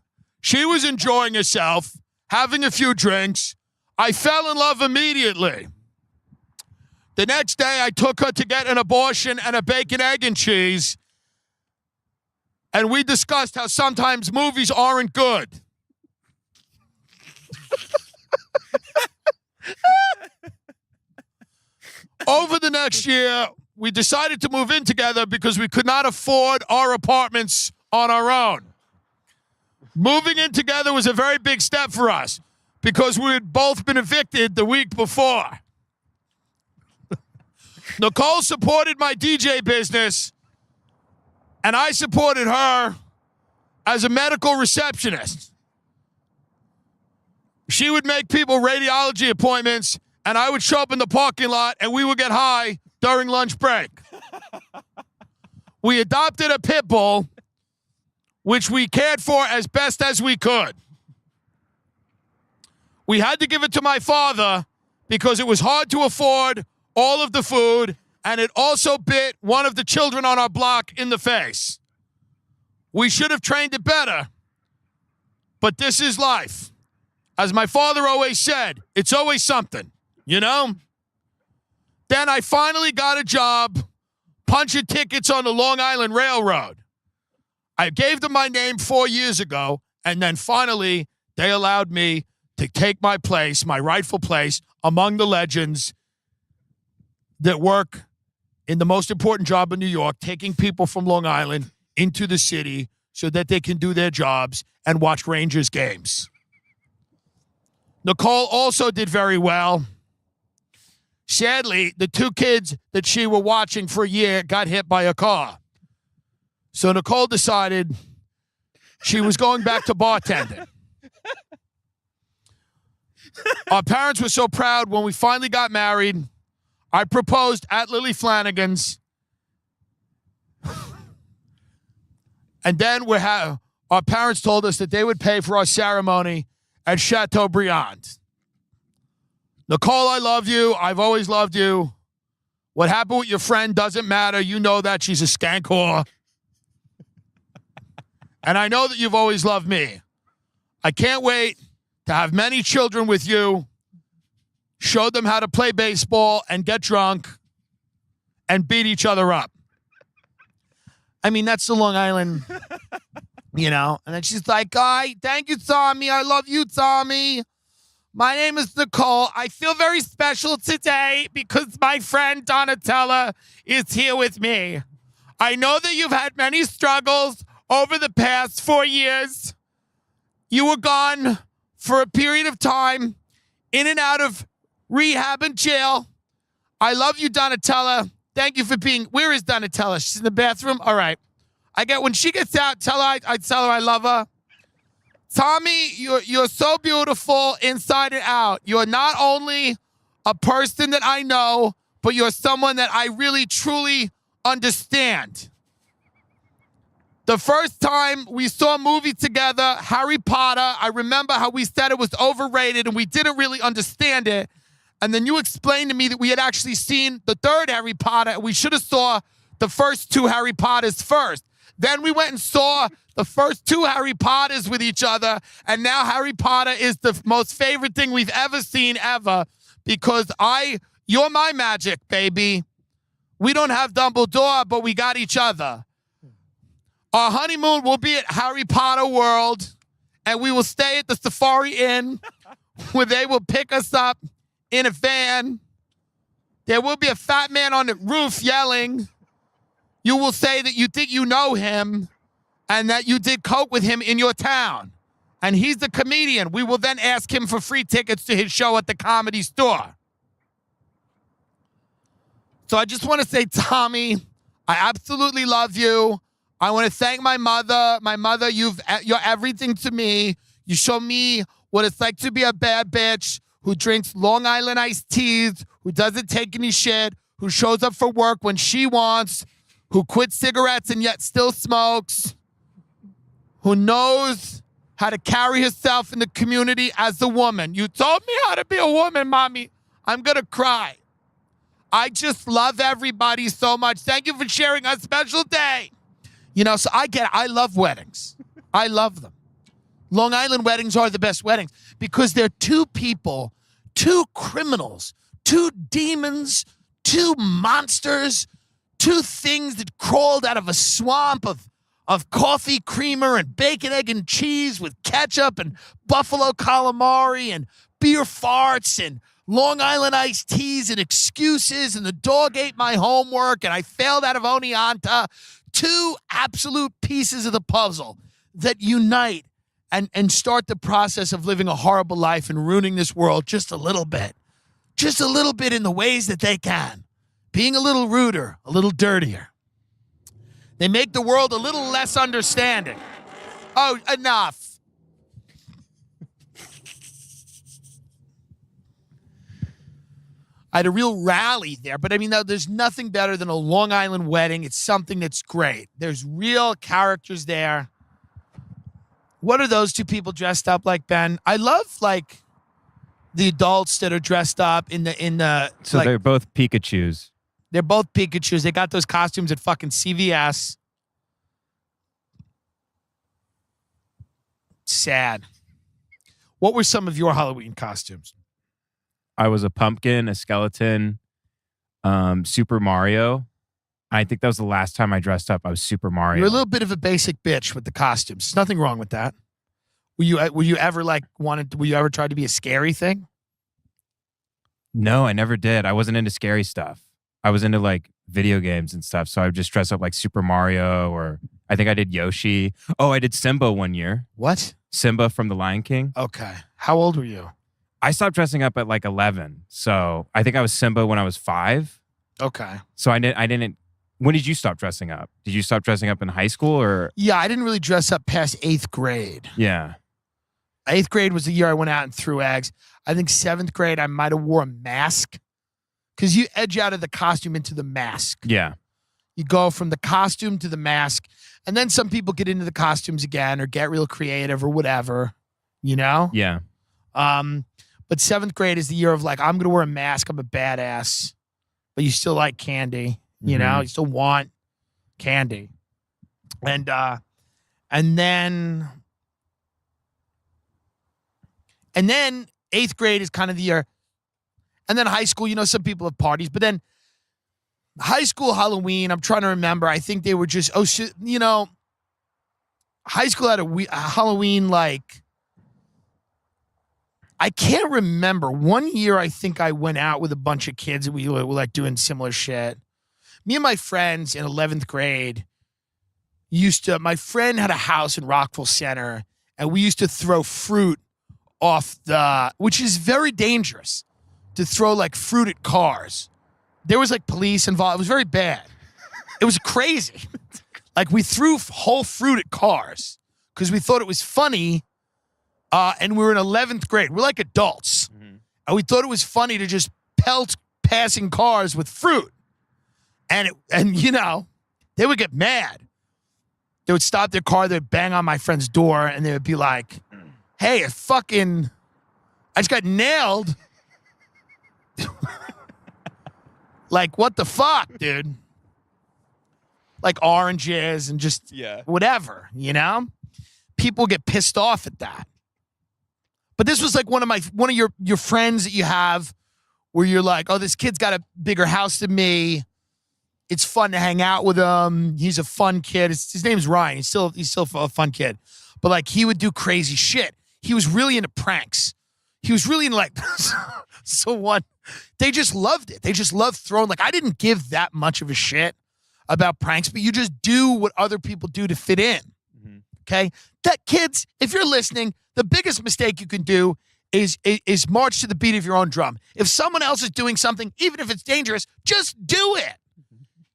enjoying herself, having a few drinks. I fell in love immediately. The next day, I took her to get an abortion and a bacon, egg, and cheese. And we discussed how sometimes movies aren't good. Over the next year, we decided to move in together because we could not afford our apartments on our own. Moving in together was a very big step for us because we had both been evicted the week before. Nicole supported my DJ business, and I supported her as a medical receptionist. She would make people radiology appointments, and I would show up in the parking lot, and we would get high during lunch break. We adopted a pit bull, which we cared for as best as we could. We had to give it to my father because it was hard to afford all of the food, and it also bit one of the children on our block in the face. We should have trained it better, but this is life. As my father always said, it's always something, Then I finally got a job punching tickets on the Long Island Railroad. I gave them my name 4 years ago, and then finally they allowed me to take my place, my rightful place, among the legends that work in the most important job in New York, taking people from Long Island into the city so that they can do their jobs and watch Rangers games. Nicole also did very well. Sadly, the 2 kids that she were watching for a year got hit by a car. So Nicole decided she was going back to bartending. Our parents were so proud when we finally got married. I proposed at Lily Flanagan's. And then our parents told us that they would pay for our ceremony at Chateaubriand. Nicole, I love you. I've always loved you. What happened with your friend doesn't matter. You know that she's a skank whore. And I know that you've always loved me. I can't wait to have many children with you, show them how to play baseball and get drunk and beat each other up. I mean, that's the Long Island, you know. And then she's like, thank you, Tommy. I love you, Tommy. My name is Nicole. I feel very special today because my friend Donatella is here with me. I know that you've had many struggles over the past 4 years. You were gone for a period of time, in and out of rehab and jail. I love you, Donatella. Thank you for being... Where is Donatella? She's in the bathroom? All right. When she gets out, I tell her I love her. Tommy, you're so beautiful inside and out. You're not only a person that I know, but you're someone that I really, truly understand. The first time we saw a movie together, Harry Potter, I remember how we said it was overrated and we didn't really understand it. And then you explained to me that we had actually seen the third Harry Potter and we should have saw the first 2 Harry Potters first. Then we went and saw the first 2 Harry Potters with each other, and now Harry Potter is the most favorite thing we've ever seen ever because you're my magic, baby. We don't have Dumbledore, but we got each other. Our honeymoon will be at Harry Potter World, and we will stay at the Safari Inn where they will pick us up in a van. There will be a fat man on the roof yelling. You will say that you think you know him and that you did coke with him in your town. And he's a comedian. We will then ask him for free tickets to his show at the Comedy Store. So I just want to say, Tommy, I absolutely love you. I want to thank my mother. My mother, you're everything to me. You show me what it's like to be a bad bitch who drinks Long Island iced teas, who doesn't take any shit, who shows up for work when she wants, who quits cigarettes and yet still smokes, who knows how to carry herself in the community as a woman. You told me how to be a woman, Mommy. I'm going to cry. I just love everybody so much. Thank you for sharing a special day. You know, so I love weddings. I love them. Long Island weddings are the best weddings because they're 2 people, 2 criminals, 2 demons, 2 monsters, 2 things that crawled out of a swamp of coffee creamer and bacon, egg, and cheese with ketchup and buffalo calamari and beer farts and Long Island iced teas and excuses, and the dog ate my homework and I failed out of Oneonta. 2 absolute pieces of the puzzle that unite and start the process of living a horrible life and ruining this world just a little bit. Just a little bit in the ways that they can. Being a little ruder, a little dirtier. They make the world a little less understanding. Oh, enough. I had a real rally there, but I mean, there's nothing better than a Long Island wedding. It's something that's great. There's real characters there. What are those 2 people dressed up like, Ben? I love like the adults that are dressed up in the. So they're both Pikachus. They're both Pikachus. They got those costumes at fucking CVS. Sad. What were some of your Halloween costumes? I was a pumpkin, a skeleton, Super Mario. I think that was the last time I dressed up. I was Super Mario. You're a little bit of a basic bitch with the costumes. There's nothing wrong with that. Were you ever were you ever try to be a scary thing? No, I never did. I wasn't into scary stuff. I was into like video games and stuff. So I would just dress up like Super Mario, or I think I did Yoshi. Oh, I did Simba one year. What? Simba from The Lion King. Okay. How old were you? I stopped dressing up at like 11. So I think I was Simba when I was 5. Okay. So I didn't. When did you stop dressing up? Did you stop dressing up in high school or? Yeah, I didn't really dress up past 8th grade. Yeah. 8th grade was the year I went out and threw eggs. I think 7th grade, I might have wore a mask. Because you edge out of the costume into the mask. Yeah. You go from the costume to the mask. And then some people get into the costumes again or get real creative or whatever. You know? Yeah. But 7th grade is the year of like, I'm going to wear a mask. I'm a badass. but you still like candy. You know, you still want candy. And then 8th grade is kind of the year. And then high school, you know, some people have parties, but then high school Halloween, I'm trying to remember. I think they were just, you know, high school had a Halloween, like, I can't remember. One year, I think I went out with a bunch of kids and we were like doing similar shit. Me and my friends in 11th grade my friend had a house in Rockville Center and we used to throw fruit off which is very dangerous, to throw like fruit at cars. There was like police involved. It was very bad. It was crazy. Like we threw whole fruit at cars because we thought it was funny. And we were in 11th grade. We're like adults. And we thought it was funny to just pelt passing cars with fruit. And you know, they would get mad. They would stop their car. They'd bang on my friend's door and they would be like, hey, I just got nailed. Like, what the fuck, dude? Like oranges and just whatever, you know? People get pissed off at that. But this was like one of your friends that you have where you're like, oh, this kid's got a bigger house than me. It's fun to hang out with him. He's a fun kid. His name's Ryan. He's still a fun kid. But like he would do crazy shit. He was really into pranks. He was really into like they just loved it. They just loved throwing, like, I didn't give that much of a shit about pranks, but you just do what other people do to fit in. Okay? That kids, if you're listening, the biggest mistake you can do is march to the beat of your own drum. If someone else is doing something, even if it's dangerous, just do it.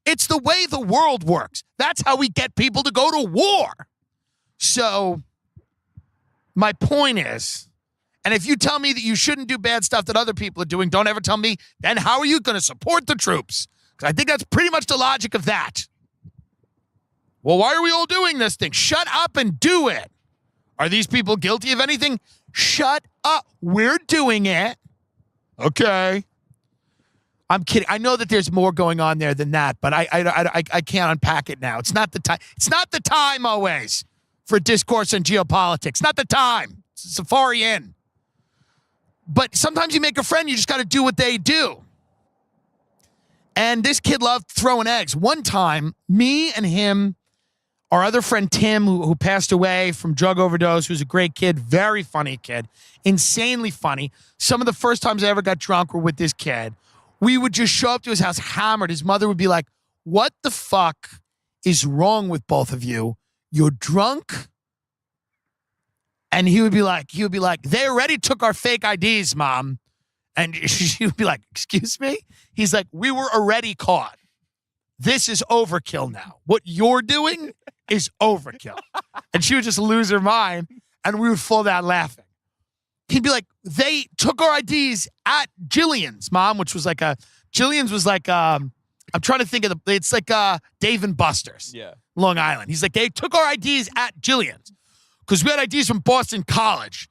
It's the way the world works. That's how we get people to go to war. So my point is, and if you tell me that you shouldn't do bad stuff that other people are doing, don't ever tell me, then how are you going to support the troops? Because I think that's pretty much the logic of that. Well, why are we all doing this thing? Shut up and do it. Are these people guilty of anything? Shut up. We're doing it. Okay. I'm kidding. I know that there's more going on there than that, but I can't unpack it now. It's not the time. It's not the time always for discourse on geopolitics. Not the time. It's Safari Inn. But sometimes you make a friend, you just got to do what they do. And this kid loved throwing eggs. One time, me and him, our other friend Tim, who passed away from drug overdose, who's a great kid, very funny kid, insanely funny. Some of the first times I ever got drunk were with this kid. We would just show up to his house hammered. His mother would be like, what the fuck is wrong with both of you? You're drunk? And he would be like, they already took our fake IDs, Mom. And she would be like, excuse me? He's like, we were already caught. This is overkill now. What you're doing is overkill. And she would just lose her mind, and we would fall down laughing. He'd be like, they took our IDs at Jillian's, Mom, which was like Jillian's was like, I'm trying to think of it's like Dave and Buster's, Long Island. He's like, they took our IDs at Jillian's because we had IDs from Boston College.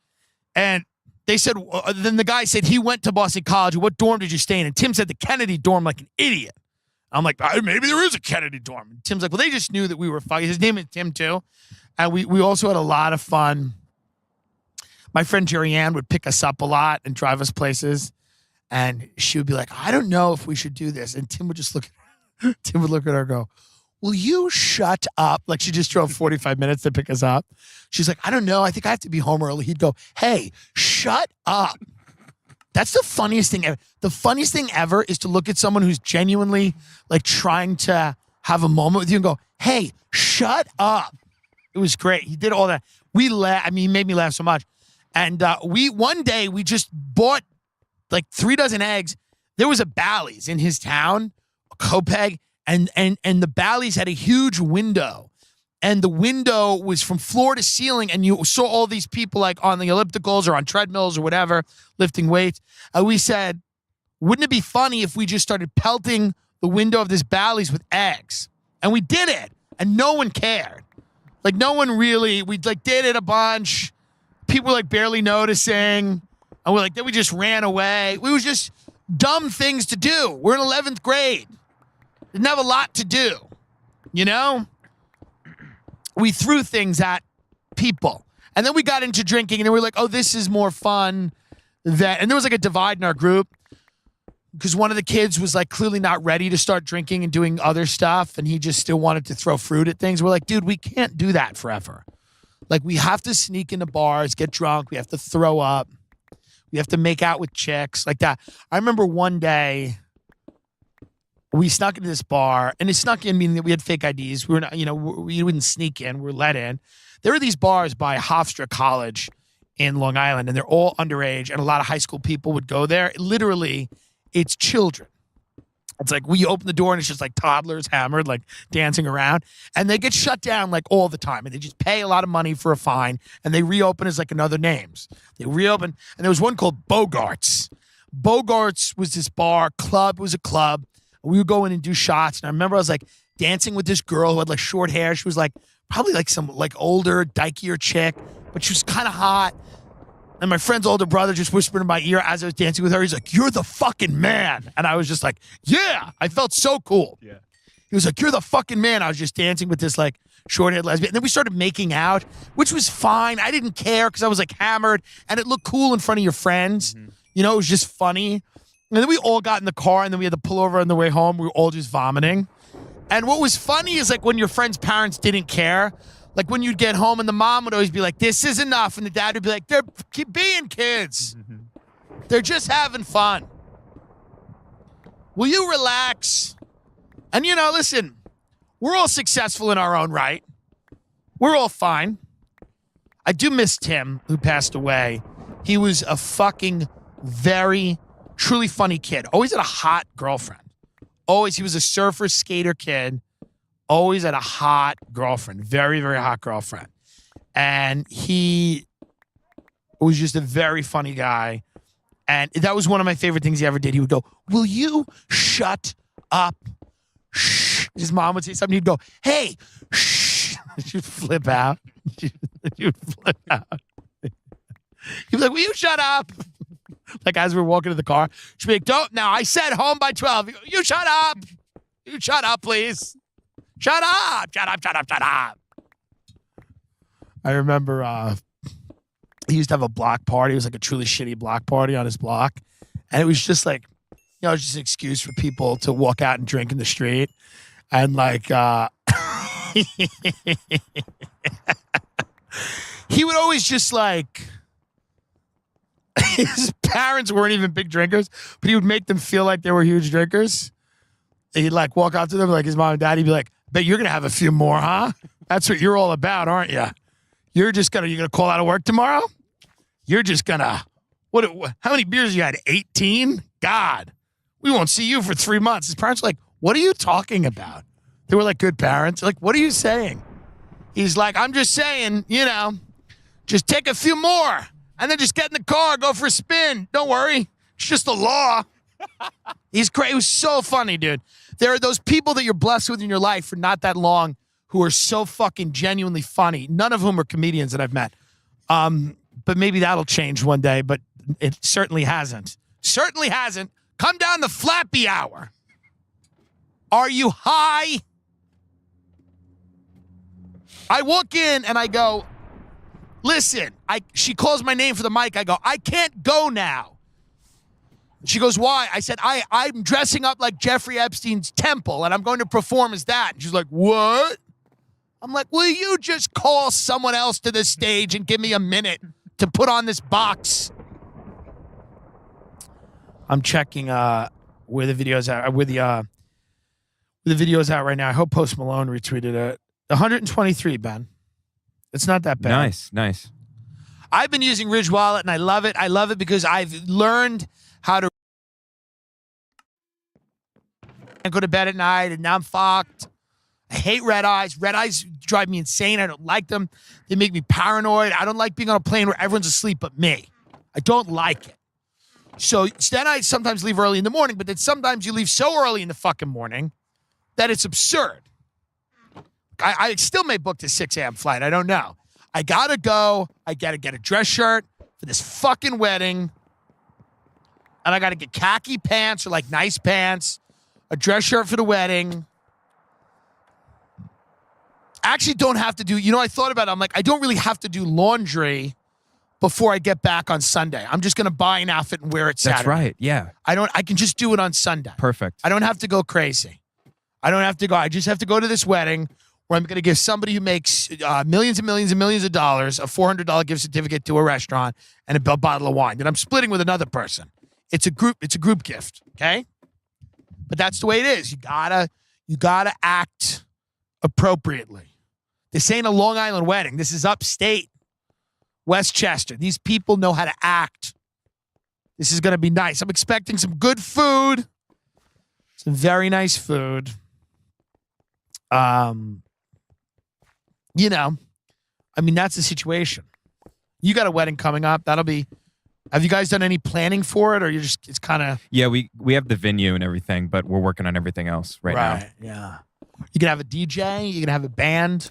And they said, then the guy said he went to Boston College. What dorm did you stay in? And Tim said the Kennedy dorm like an idiot. I'm like, maybe there is a Kennedy dorm. And Tim's like, well, they just knew that we were fucking. His name is Tim too. And we also had a lot of fun. My friend Jerry Ann would pick us up a lot and drive us places. And she would be like, I don't know if we should do this. And Tim would just look at her and go, will you shut up? Like she just drove 45 minutes to pick us up. She's like, I don't know. I think I have to be home early. He'd go, hey, shut up. That's the funniest thing ever. The funniest thing ever is to look at someone who's genuinely like trying to have a moment with you and go, hey, shut up. It was great. He did all that. We laughed. I mean, he made me laugh so much. And one day we just bought like 3 dozen eggs. There was a Bally's in his town, a Copeg, and the Bally's had a huge window. And the window was from floor to ceiling, and you saw all these people like on the ellipticals or on treadmills or whatever, lifting weights. And we said, wouldn't it be funny if we just started pelting the window of this Bally's with eggs? And we did it, and no one cared. Like no one really, we like did it a bunch. People were like barely noticing. And then we just ran away. We was just dumb things to do. We're in 11th grade. Didn't have a lot to do. You know? We threw things at people. And then we got into drinking, and then we were like, oh, this is more fun. And there was like a divide in our group because one of the kids was like clearly not ready to start drinking and doing other stuff, and he just still wanted to throw fruit at things. We're like, dude, we can't do that forever. Like, we have to sneak into bars, get drunk. We have to throw up. We have to make out with chicks like that. I remember one day we snuck into this bar, and it snuck in meaning that we had fake IDs. We were not, we wouldn't sneak in. We were let in. There were these bars by Hofstra College in Long Island, and they're all underage, and a lot of high school people would go there. Literally, it's children. It's like we open the door, and it's just like toddlers hammered, like dancing around, and they get shut down like all the time, and they just pay a lot of money for a fine, and they reopen as like another names. They reopen, and there was one called Bogarts. Bogarts was this bar, club, it was a club. We would go in and do shots, and I remember I was like dancing with this girl who had like short hair. She was like probably like some like older, dykier chick, but she was kind of hot. And my friend's older brother just whispered in my ear as I was dancing with her. He's like, "You're the fucking man." And I was just like, yeah, I felt so cool. Yeah. He was like, "You're the fucking man." I was just dancing with this like short-haired lesbian. And then we started making out, which was fine. I didn't care because I was like hammered and it looked cool in front of your friends. Mm-hmm. You know, it was just funny. And then we all got in the car and then we had to pull over on the way home. We were all just vomiting. And what was funny is like when your friend's parents didn't care, like when you'd get home and the mom would always be like, "This is enough." And the dad would be like, "They're being kids. Mm-hmm. They're just having fun. Will you relax?" And listen, we're all successful in our own right. We're all fine. I do miss Tim, who passed away. He was a fucking very, truly funny kid. Always had a hot girlfriend. Always, he was a surfer skater kid. Always had a hot girlfriend. Very, very hot girlfriend. And he was just a very funny guy. And that was one of my favorite things he ever did. He would go, "Will you shut up?" Shh. His mom would say something. He'd go, "Hey, shh." She'd flip out. She'd flip out. He'd be like, "Will you shut up?" Like as we're walking to the car. She'd be like, "Don't. Now, I said home by 12. He'd go, "You shut up. You shut up, please. Shut up. Shut up. Shut up. Shut up." I remember he used to have a block party. It was like a truly shitty block party on his block. And it was just like, it was just an excuse for people to walk out and drink in the street. And like, he would always just like, his parents weren't even big drinkers, but he would make them feel like they were huge drinkers. He'd like walk out to them like his mom and dad. He'd be like, "Bet you're going to have a few more, huh? That's what you're all about, aren't you? You're going to call out of work tomorrow? You're just going to, what? How many beers you had? 18? God, we won't see you for 3 months." His parents were like, "What are you talking about?" They were like good parents. Like, "What are you saying?" He's like, "I'm just saying, just take a few more and then just get in the car, go for a spin. Don't worry. It's just the law." He's great. It was so funny, dude. There are those people that you're blessed with in your life for not that long who are so fucking genuinely funny. None of whom are comedians that I've met. But maybe that'll change one day, but it certainly hasn't. Certainly hasn't. Come down the Flappy Hour. Are you high? I walk in and I go, "Listen," she calls my name for the mic. I go, "I can't go now." She goes, "Why?" I said, I'm dressing up like Jeffrey Epstein's temple and I'm going to perform as that. And she's like, "What?" I'm like, "Will you just call someone else to the stage and give me a minute to put on this box?" I'm checking where the video's at, where the video's at right now. I hope Post Malone retweeted it. 123, Ben. It's not that bad. Nice. I've been using Ridge Wallet and I love it. I love it because I've learned how to go to bed at night and now I'm fucked. I hate red eyes. Red eyes drive me insane. I don't like them. They make me paranoid. I don't like being on a plane where everyone's asleep but me. I don't like it. So then I sometimes leave early in the morning, but then sometimes you leave so early in the fucking morning that it's absurd. I still may book the 6 a.m. flight. I don't know. I gotta go. I gotta get a dress shirt for this fucking wedding. and I got to get khaki pants or like nice pants, a dress shirt for the wedding. I actually don't have to do, I thought about it. I'm like, I don't really have to do laundry before I get back on Sunday. I'm just going to buy an outfit and wear it Saturday. That's right. Yeah. I can just do it on Sunday. Perfect. I don't have to go crazy. I just have to go to this wedding where I'm going to give somebody who makes millions and millions and millions of dollars a $400 gift certificate to a restaurant and a bottle of wine that I'm splitting with another person. It's a group gift, okay? But that's the way it is. You gotta act appropriately. This ain't a Long Island wedding. This is upstate Westchester. These people know how to act. This is going to be nice. I'm expecting some good food. Some very nice food. That's the situation. You got a wedding coming up. Have you guys done any planning for it, or it's kind of... Yeah, we have the venue and everything, but we're working on everything else right now. Right, yeah. You gonna have a DJ? You gonna have a band?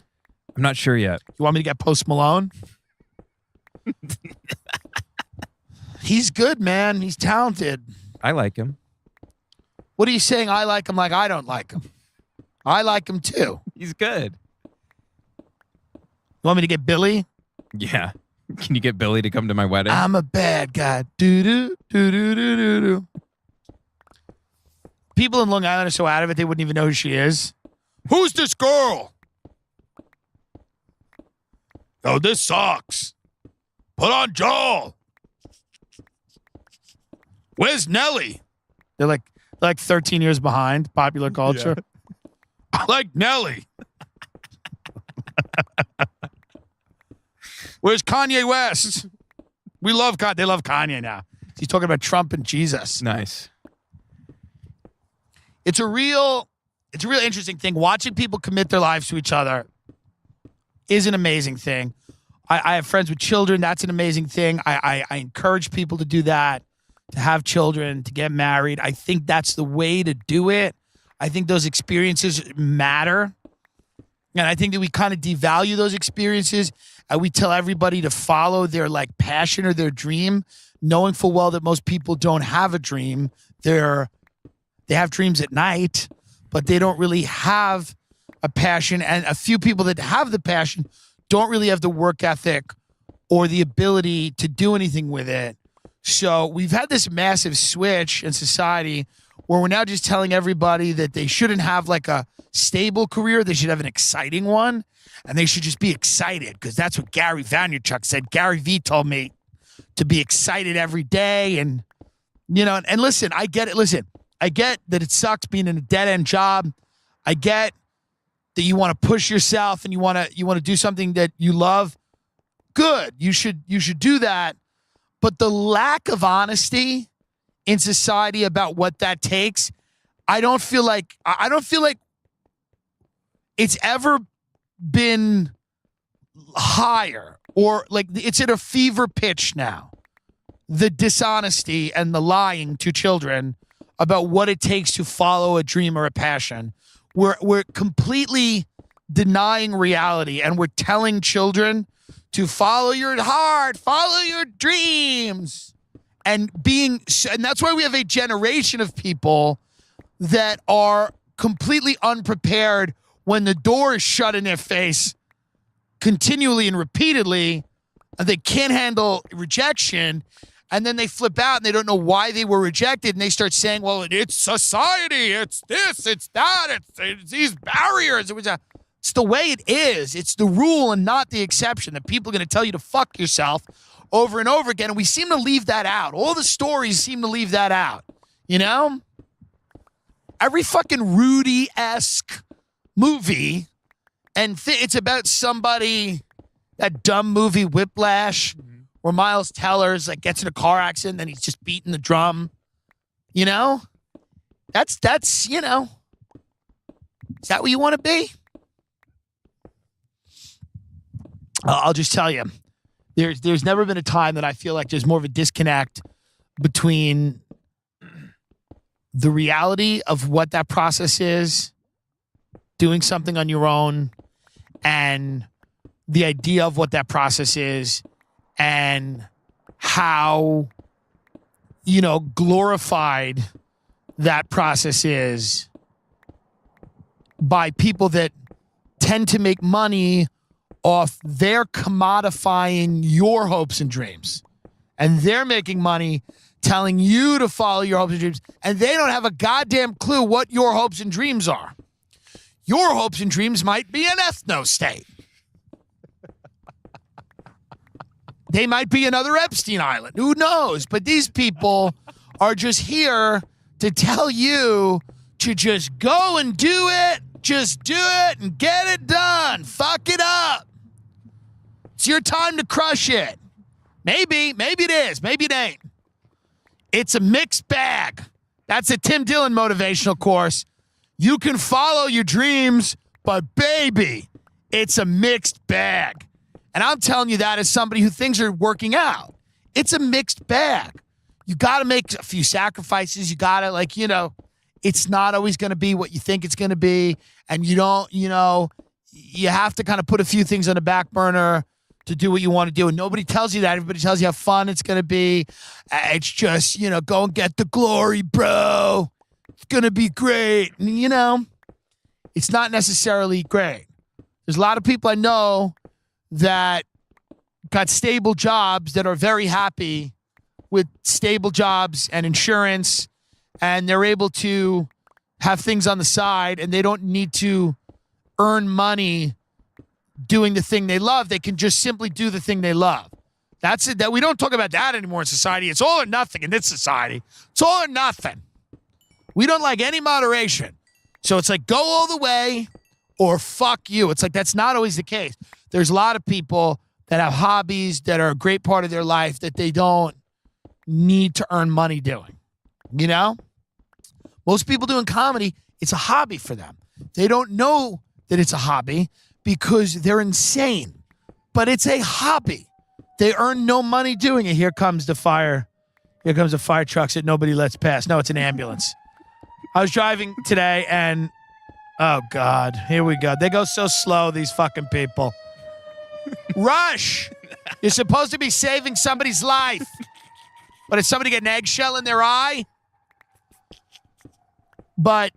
I'm not sure yet. You want me to get Post Malone? He's good, man. He's talented. I like him. What are you saying? I like him like I don't like him. I like him too. He's good. You want me to get Billy? Yeah. Can you get Billy to come to my wedding? I'm a bad guy. Do-do, do-do, do-do-do. People in Long Island are so out of it, they wouldn't even know who she is. Who's this girl? Oh, this sucks. Put on Joel. Where's Nelly? They're like 13 years behind popular culture. Yeah. I like Nelly. Where's Kanye West? We love Kanye. They love Kanye now. He's talking about Trump and Jesus. Nice. It's a real interesting thing. Watching people commit their lives to each other is an amazing thing. I have friends with children. That's an amazing thing. I encourage people to do that, to have children, to get married. I think that's the way to do it. I think those experiences matter. And I think that we kind of devalue those experiences. We tell everybody to follow their passion or their dream, knowing full well that most people don't have a dream. They have dreams at night, but they don't really have a passion. And a few people that have the passion don't really have the work ethic or the ability to do anything with it. So we've had this massive switch in society where we're now just telling everybody that they shouldn't have a stable career. They should have an exciting one, and they should just be excited because that's what Gary Vaynerchuk said. Gary V told me to be excited every day. And, and listen, I get it. Listen, I get that it sucks being in a dead-end job. I get that you want to push yourself and you want to do something that you love. Good. You should do that. But the lack of honesty in society about what that takes, I don't feel like it's ever been higher or it's at a fever pitch now. The dishonesty and the lying to children about what it takes to follow a dream or a passion. We're completely denying reality, and we're telling children to follow your heart, follow your dreams. And that's why we have a generation of people that are completely unprepared when the door is shut in their face continually and repeatedly, and they can't handle rejection. And then they flip out and they don't know why they were rejected. And they start saying, well, it's society. It's this, it's that. It's these barriers. It's the way it is. It's the rule and not the exception that people are going to tell you to fuck yourself over and over again. And we seem to leave that out. All the stories seem to leave that out. Every fucking Rudy-esque movie, and it's about somebody, that dumb movie Whiplash, where Miles Teller's gets in a car accident and he's just beating the drum. That's is that what you want to be? I'll just tell you, there's never been a time that I feel like there's more of a disconnect between the reality of what that process is, doing something on your own, and the idea of what that process is, and how, glorified that process is by people that tend to make money off their commodifying your hopes and dreams. And they're making money telling you to follow your hopes and dreams, and they don't have a goddamn clue what your hopes and dreams are. Your hopes and dreams might be an ethno-state. They might be another Epstein Island. Who knows? But these people are just here to tell you to just go and do it. Just do it and get it done. Fuck it up. It's your time to crush it. Maybe it is. Maybe it ain't. It's a mixed bag. That's a Tim Dillon motivational course. You can follow your dreams, but baby, it's a mixed bag. And I'm telling you that as somebody who things are working out. It's a mixed bag. You got to make a few sacrifices. You got to, it's not always going to be what you think it's going to be. And you don't, you have to kind of put a few things on the back burner to do what you want to do. And nobody tells you that. Everybody tells you how fun it's going to be. It's just, go and get the glory, bro. It's going to be great. And, it's not necessarily great. There's a lot of people I know that got stable jobs that are very happy with stable jobs and insurance, and they're able to have things on the side, and they don't need to earn money doing the thing they love. They can just simply do the thing they love. That's it. That we don't talk about that anymore in society. It's all or nothing in this society. It's all or nothing. We don't like any moderation. So it's like go all the way or fuck you. It's like that's not always the case. There's a lot of people that have hobbies that are a great part of their life that they don't need to earn money doing. Most people doing comedy, it's a hobby for them. They don't know that it's a hobby because they're insane, but it's a hobby. They earn no money doing it. Here comes the fire. Here comes the fire trucks that nobody lets pass. No, it's an ambulance. I was driving today and, oh God, here we go. They go so slow, these fucking people. Rush! You're supposed to be saving somebody's life. But did somebody get an eggshell in their eye? But,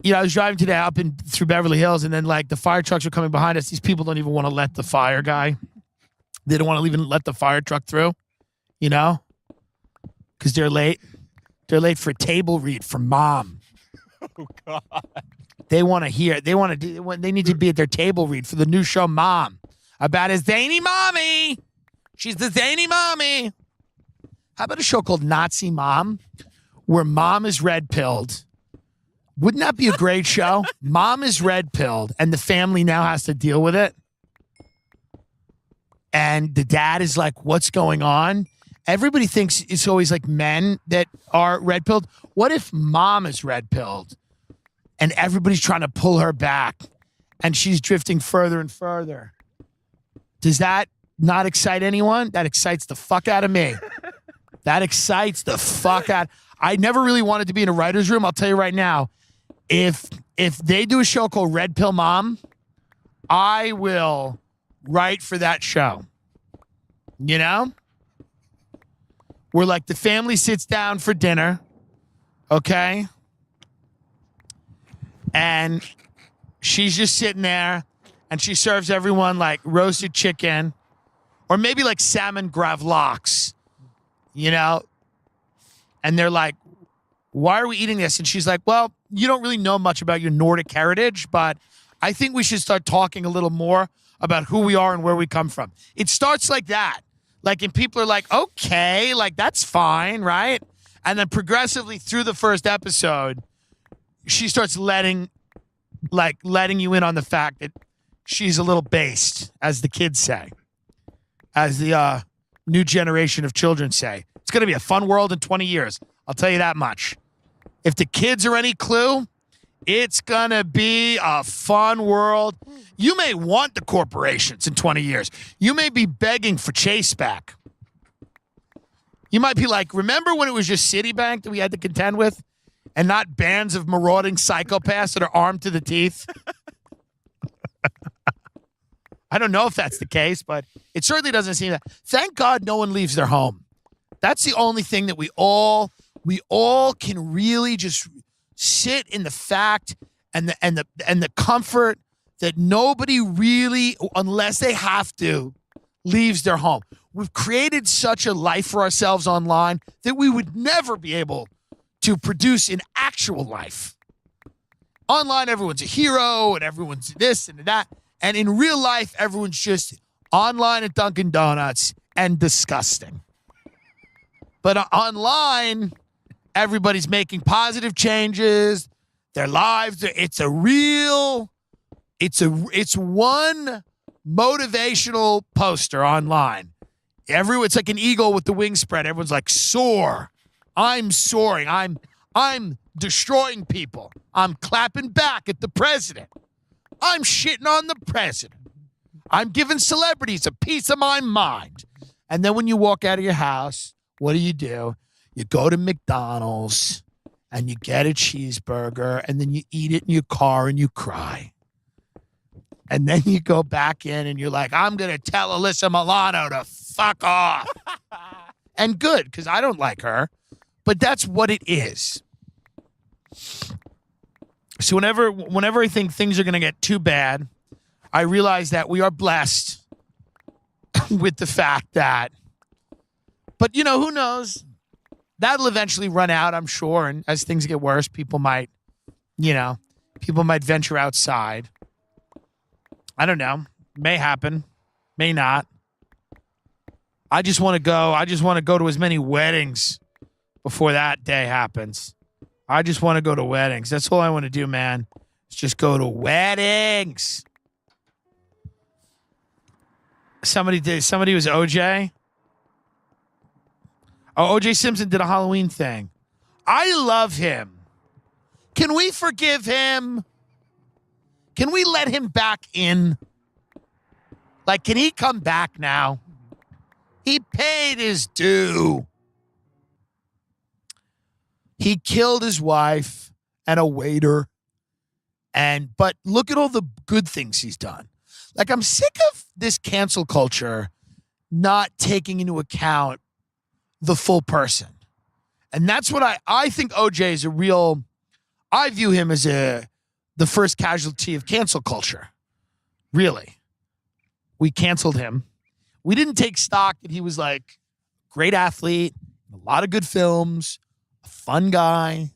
I was driving today up through Beverly Hills, and then, the fire trucks were coming behind us. These people don't even want to let the fire guy. They don't want to even let the fire truck through, because they're late. They're late for a table read from Mom. Oh, God. They want to hear. They need to be at their table read for the new show Mom about his zany mommy. She's the zany mommy. How about a show called Nazi Mom, where Mom is red-pilled? Wouldn't that be a great show? Mom is red-pilled, and the family now has to deal with it. And the dad is like, what's going on? Everybody thinks it's always men that are red-pilled. What if Mom is red-pilled, and everybody's trying to pull her back, and she's drifting further and further? Does that not excite anyone? That excites the fuck out of me. That excites the fuck out. I never really wanted to be in a writer's room. I'll tell you right now, if they do a show called Red Pill Mom, I will write for that show. Where the family sits down for dinner, okay? And she's just sitting there, and she serves everyone roasted chicken, or maybe salmon gravlax. And they're like, why are we eating this? And she's like, well, you don't really know much about your Nordic heritage, but I think we should start talking a little more about who we are and where we come from. It starts like that. And people are like, okay, that's fine, right? And then progressively through the first episode, she starts letting you in on the fact that she's a little based, as the kids say, as the new generation of children say. It's going to be a fun world in 20 years. I'll tell you that much. If the kids are any clue, it's going to be a fun world. You may want the corporations in 20 years. You may be begging for Chase back. You might be like, remember when it was just Citibank that we had to contend with and not bands of marauding psychopaths that are armed to the teeth? I don't know if that's the case, but it certainly doesn't seem that. Thank God no one leaves their home. That's the only thing that we all can really just sit in the fact and the comfort that nobody really, unless they have to, leaves their home. We've created such a life for ourselves online that we would never be able to produce in actual life. Online, everyone's a hero and everyone's this and that. And in real life, everyone's just online at Dunkin' Donuts and disgusting. But online, everybody's making positive changes. Their lives, it's one motivational poster online. It's like an eagle with the wings spread. Everyone's like, soar. I'm soaring. I'm destroying people. I'm clapping back at the president. I'm shitting on the president. I'm giving celebrities a piece of my mind. And then when you walk out of your house, what do? You go to McDonald's and you get a cheeseburger and then you eat it in your car and you cry. And then you go back in and you're like, I'm going to tell Alyssa Milano to fuck off. And good, because I don't like her. But that's what it is. So whenever I think things are going to get too bad, I realize that we are blessed with the fact that, but who knows? That'll eventually run out, I'm sure. And as things get worse, people might venture outside. I don't know. May happen. May not. I just want to go. I just want to go to as many weddings before that day happens. I just want to go to weddings. That's all I want to do, man. Is just go to weddings. Somebody was OJ. Oh, OJ Simpson did a Halloween thing. I love him. Can we forgive him? Can we let him back in? Like, can he come back now? He paid his due. He killed his wife and a waiter. But look at all the good things he's done. Like, I'm sick of this cancel culture not taking into account the full person. And that's what I think OJ is I view him as the first casualty of cancel culture. Really. We canceled him. We didn't take stock that he was like a great athlete, a lot of good films, a fun guy,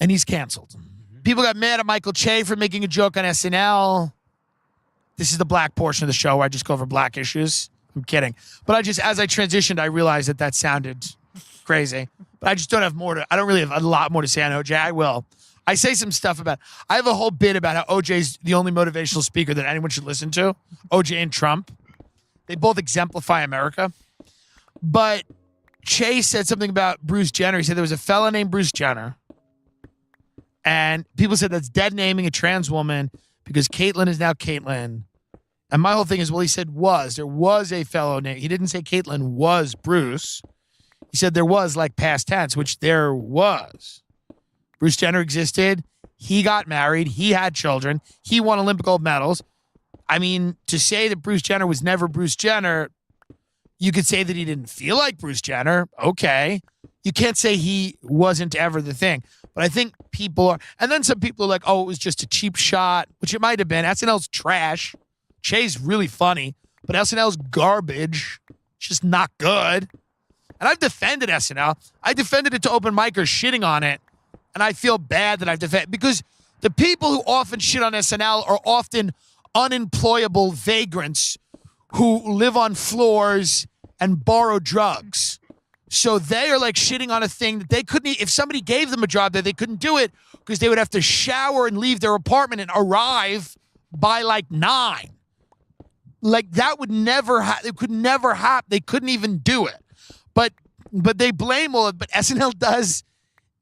And he's canceled. People got mad at Michael Che for making a joke on SNL. This is the black portion of the show where I just go over black issues. I'm kidding. But as I transitioned, I realized that sounded crazy. But I just don't have I don't really have a lot more to say on OJ. I will. I say some stuff I have a whole bit about how OJ's the only motivational speaker that anyone should listen to. OJ and Trump. They both exemplify America. But Che said something about Bruce Jenner. He said there was a fella named Bruce Jenner. And people said that's dead naming a trans woman because Caitlyn is now Caitlyn. And my whole thing is, well, he said was. There was a fellow named. He didn't say Caitlyn was Bruce. He said there was, like past tense, which there was. Bruce Jenner existed. He got married. He had children. He won Olympic gold medals. I mean, to say that Bruce Jenner was never Bruce Jenner, you could say that he didn't feel like Bruce Jenner. Okay. You can't say he wasn't ever the thing. But I think people are, and then some people are like, oh, it was just a cheap shot, which it might have been. SNL's trash. Che's really funny, but SNL's garbage. It's just not good. And I've defended SNL. I defended it to open micers shitting on it. And I feel bad that I've defended, because the people who often shit on SNL are often unemployable vagrants who live on floors and borrow drugs. So they are like shitting on a thing that they couldn't, if somebody gave them a job there, they couldn't do it because they would have to shower and leave their apartment and arrive by like 9. Like that would never happen. It could never happen. They couldn't even do it. But they blame all of it. But SNL does.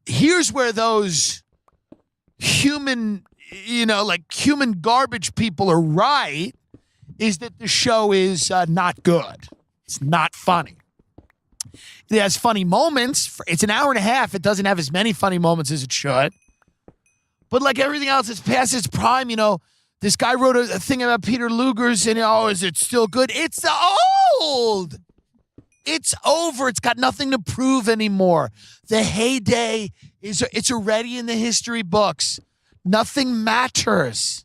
Here's where those human, like human garbage people are right, is that the show is not good. It's not funny. It has funny moments. It's an hour and a half. It doesn't have as many funny moments as it should. But like everything else, it's past its prime. This guy wrote a thing about Peter Luger's, and is it still good? It's old. It's over. It's got nothing to prove anymore. The heyday it's already in the history books. Nothing matters.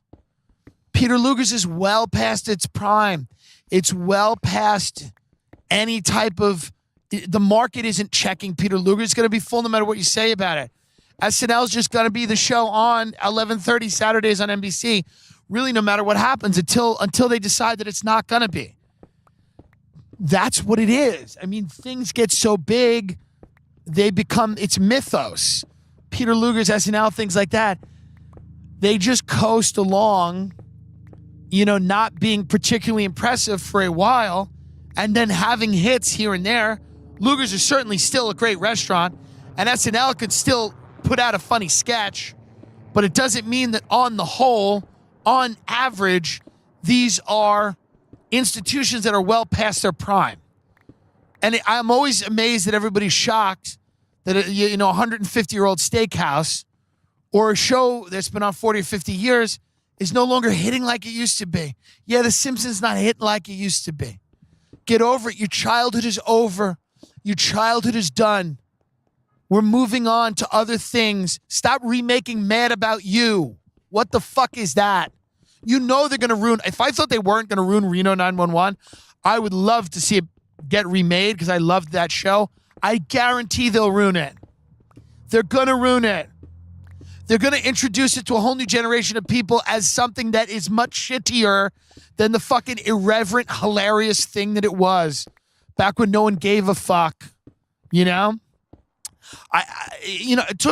Peter Luger's is well past its prime. It's well past any type of, the market isn't checking Peter Luger. It's going to be full no matter what you say about it. SNL's just going to be the show on 11:30 Saturdays on NBC, really no matter what happens until they decide that it's not going to be. That's what it is. I mean, things get so big, it's mythos. Peter Luger's SNL, things like that, they just coast along, not being particularly impressive for a while, and then having hits here and there. Luger's is certainly still a great restaurant, and SNL could still put out a funny sketch, but it doesn't mean that on the whole, on average, these are institutions that are well past their prime. And I'm always amazed that everybody's shocked that a 150-year-old steakhouse or a show that's been on 40 or 50 years is no longer hitting like it used to be. Yeah, The Simpsons not hitting like it used to be. Get over it. Your childhood is over. Your childhood is done. We're moving on to other things. Stop remaking Mad About You. What the fuck is that? They're going to ruin. If I thought they weren't going to ruin Reno 911, I would love to see it get remade because I loved that show. I guarantee they'll ruin it. They're going to ruin it. They're going to introduce it to a whole new generation of people as something that is much shittier than the fucking irreverent, hilarious thing that it was back when no one gave a fuck. Talking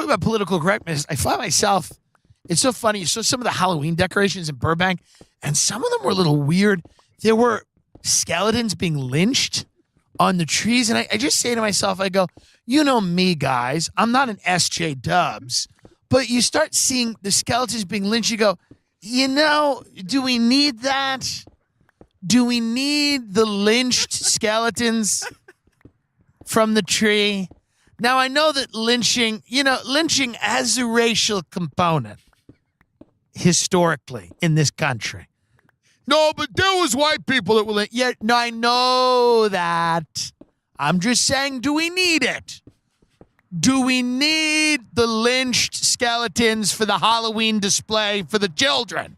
about political correctness, I find myself, it's so funny. You saw some of the Halloween decorations in Burbank, and some of them were a little weird. There were skeletons being lynched on the trees, and I just say to myself, I go, me, guys, I'm not an SJ Dubs, but you start seeing the skeletons being lynched, you go, do we need that? Do we need the lynched skeletons from the tree? Now, I know that lynching has a racial component historically in this country. No, but there was white people that were yeah, no, I know that. I'm just saying, do we need it? Do we need the lynched skeletons for the Halloween display for the children?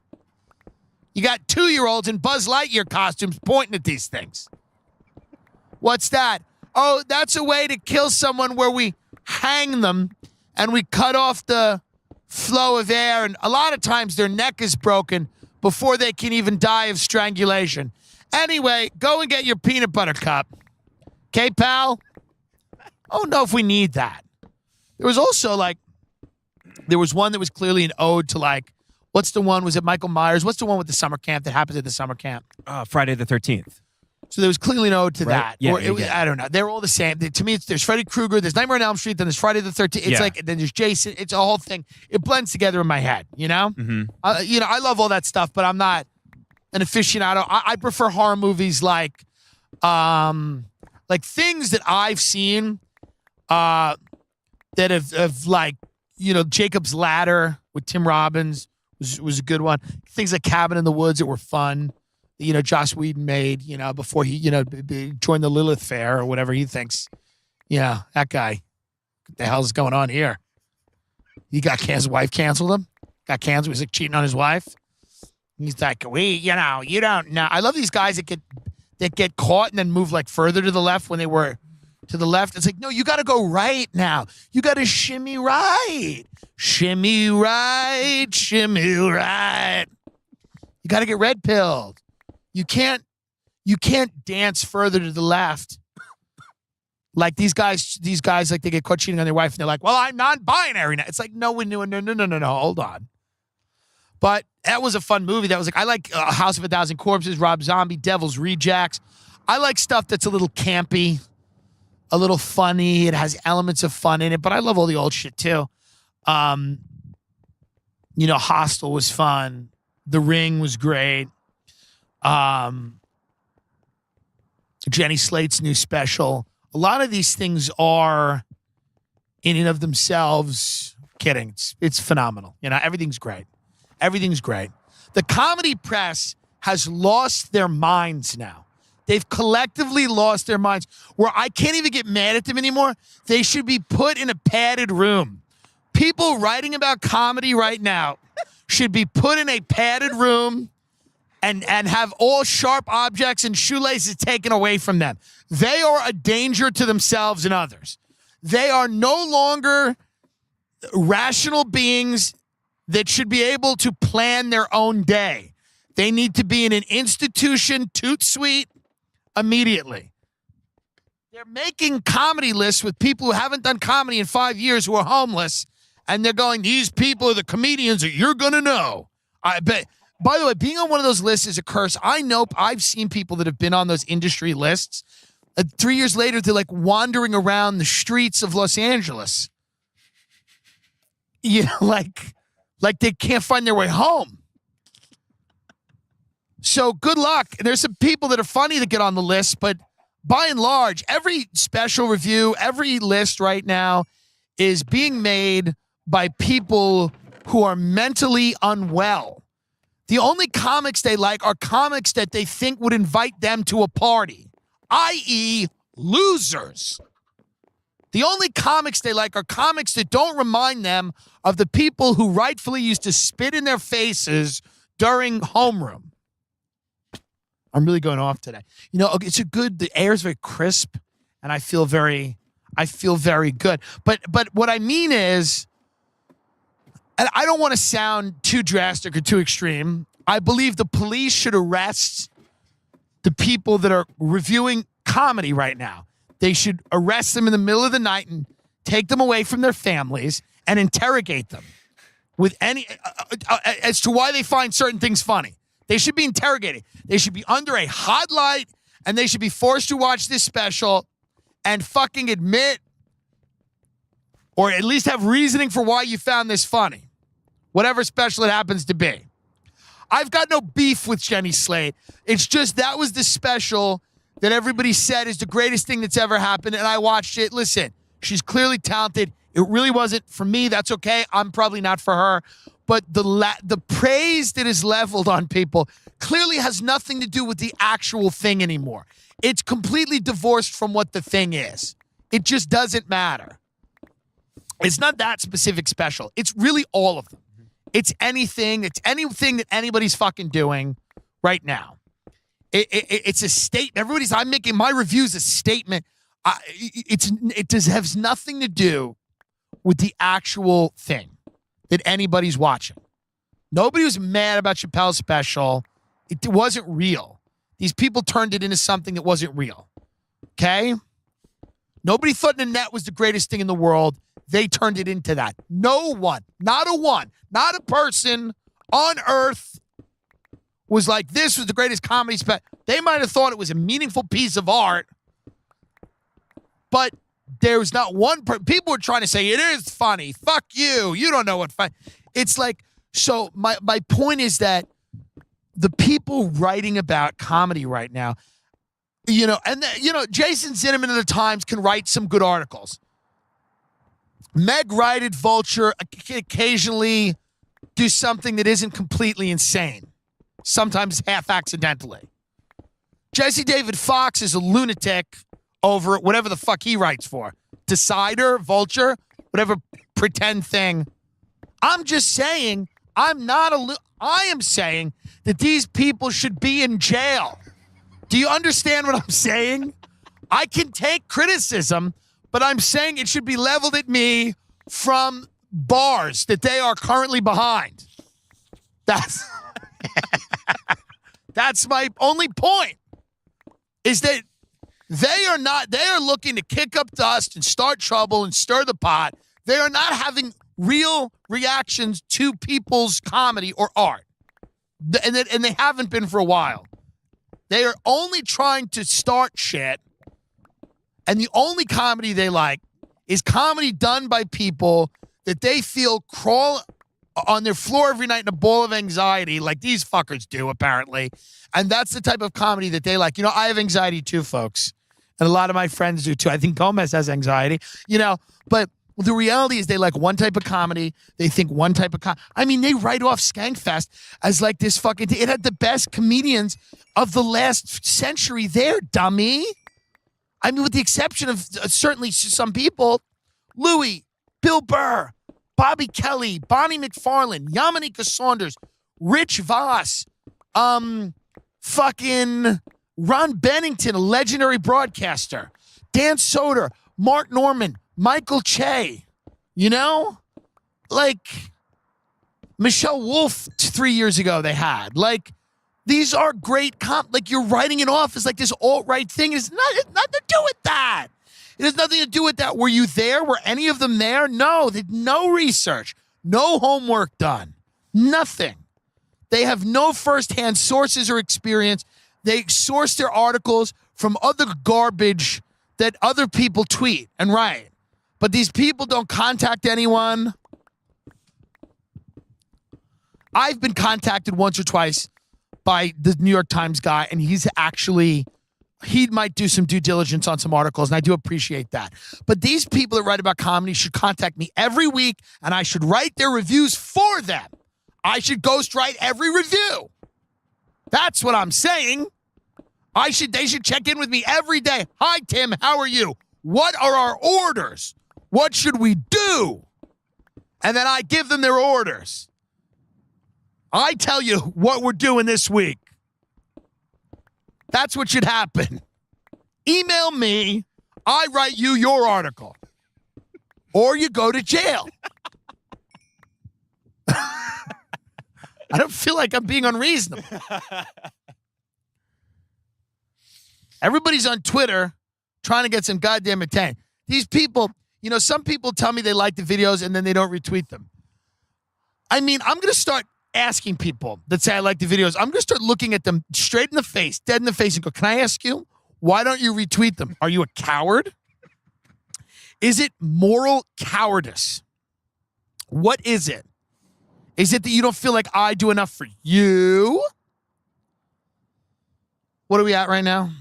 You got 2-year-olds in Buzz Lightyear costumes pointing at these things. What's that? Oh, that's a way to kill someone where we hang them and we cut off the flow of air, and a lot of times their neck is broken before they can even die of strangulation. Anyway, go and get your peanut butter cup. Okay, pal? I don't know if we need that. There was also, there was one that was clearly an ode to, what's the one? Was it Michael Myers? What's the one with the summer camp that happens at the summer camp? Friday the 13th. So there was clearly an ode to that. Yeah, I don't know. They're all the same. To me, there's Freddy Krueger, there's Nightmare on Elm Street, then there's Friday the 13th. It's then there's Jason. It's a whole thing. It blends together in my head, Mm-hmm. I love all that stuff, but I'm not an aficionado. I prefer horror movies like things that I've seen that have Jacob's Ladder with Tim Robbins was a good one. Things like Cabin in the Woods that were fun. Joss Whedon made, before he, joined the Lilith Fair or whatever he thinks. Yeah, that guy. What the hell's going on here? He got his wife canceled him. Got canceled. He was cheating on his wife. He's like, you don't know. I love these guys that get caught and then move further to the left when they were to the left. It's no, you got to go right now. You got to shimmy right. Shimmy right. Shimmy right. You got to get red pilled. You can't dance further to the left. These guys, they get caught cheating on their wife and they're like, well, I'm non-binary now. It's no, hold on. But that was a fun movie. That was I like House of a Thousand Corpses, Rob Zombie, Devil's Rejects. I like stuff that's a little campy, a little funny. It has elements of fun in it, but I love all the old shit too. Hostel was fun. The Ring was great. Jenny Slate's new special. A lot of these things are, in and of themselves, kidding. It's phenomenal. Everything's great. Everything's great. The comedy press has lost their minds now. They've collectively lost their minds where I can't even get mad at them anymore. They should be put in a padded room. People writing about comedy right now should be put in a padded room and have all sharp objects and shoelaces taken away from them. They are a danger to themselves and others. They are no longer rational beings that should be able to plan their own day. They need to be in an institution, toot sweet, immediately. They're making comedy lists with people who haven't done comedy in 5 years who are homeless, and they're going, these people are the comedians that you're going to know. I bet. By the way, being on one of those lists is a curse. I know I've seen people that have been on those industry lists. 3 years later, they're like wandering around the streets of Los Angeles. You know, like they can't find their way home. So good luck. There's some people that are funny that get on the list, but by and large, every special review, every list right now is being made by people who are mentally unwell. The only comics they like are comics that they think would invite them to a party, i.e., losers. The only comics they like are comics that don't remind them of the people who rightfully used to spit in their faces during homeroom. I'm really going off today. You know, the air is very crisp, and I feel very good. But what I mean is, and I don't want to sound too drastic or too extreme. I believe the police should arrest the people that are reviewing comedy right now. They should arrest them in the middle of the night and take them away from their families and interrogate them with as to why they find certain things funny. They should be interrogated. They should be under a hot light, and they should be forced to watch this special and fucking admit, or at least have reasoning for why you found this funny. Whatever special it happens to be. I've got no beef with Jenny Slate. It's just that was the special that everybody said is the greatest thing that's ever happened, and I watched it. Listen, she's clearly talented. It really wasn't for me. That's okay. I'm probably not for her. But the praise that is leveled on people clearly has nothing to do with the actual thing anymore. It's completely divorced from what the thing is. It just doesn't matter. It's not that specific special. It's really all of them. It's anything that anybody's fucking doing right now. It's a statement. I'm making my reviews a statement. It has nothing to do with the actual thing that anybody's watching. Nobody was mad about Chappelle's special. It wasn't real. These people turned it into something that wasn't real. Okay? Nobody thought Nanette was the greatest thing in the world. They turned it into that. No one, not a person on earth was like, this was the greatest comedy special. They might have thought it was a meaningful piece of art, but there was not one people were trying to say, it is funny. Fuck you. You don't know what fun. It's like, so my point is that the people writing about comedy right now, Jason Zinneman of the Times can write some good articles. Meg Wright at Vulture can occasionally do something that isn't completely insane, sometimes half accidentally. Jesse David Fox is a lunatic over whatever the fuck he writes for. Decider, Vulture, whatever pretend thing. I'm just saying, I am saying that these people should be in jail. Do you understand what I'm saying? I can take criticism, but I'm saying it should be leveled at me from bars that they are currently behind. That's my only point, is that they are looking to kick up dust and start trouble and stir the pot. They are not having real reactions to people's comedy or art. And they haven't been for a while. They are only trying to start shit. And the only comedy they like is comedy done by people that they feel crawl on their floor every night in a ball of anxiety, like these fuckers do, apparently. And that's the type of comedy that they like. You know, I have anxiety too, folks. And a lot of my friends do too. I think Gomez has anxiety, but Well, the reality is they like one type of comedy. They think one type of I mean, they write off Skankfest as like this fucking it had the best comedians of the last century there, dummy. I mean, with the exception of certainly some people, Louis, Bill Burr, Bobby Kelly, Bonnie McFarlane, Yamanika Saunders, Rich Voss, fucking Ron Bennington, a legendary broadcaster, Dan Soder, Mark Norman, Michael Che, you know? Like, Michelle Wolf 3 years ago they had. Like, these are great like, you're writing it off as like this alt-right thing. It's nothing to do with that. It has nothing to do with that. Were you there? Were any of them there? No, they did no research, no homework done, nothing. They have no firsthand sources or experience. They source their articles from other garbage that other people tweet and write. But these people don't contact anyone. I've been contacted once or twice by the New York Times guy, and he might do some due diligence on some articles, and I do appreciate that. But these people that write about comedy should contact me every week, and I should write their reviews for them. I should ghostwrite every review. That's what I'm saying. They should check in with me every day. Hi, Tim, how are you? What are our orders? What should we do? And then I give them their orders. I tell you what we're doing this week. That's what should happen. Email me. I write you your article. Or you go to jail. I don't feel like I'm being unreasonable. Everybody's on Twitter trying to get some goddamn attention. These people, you know, some people tell me they like the videos and then they don't retweet them. I mean, I'm going to start asking people that say I like the videos. I'm going to start looking at them straight in the face, dead in the face, and go, can I ask you, why don't you retweet them? Are you a coward? Is it moral cowardice? What is it? Is it that you don't feel like I do enough for you? What are we at right now?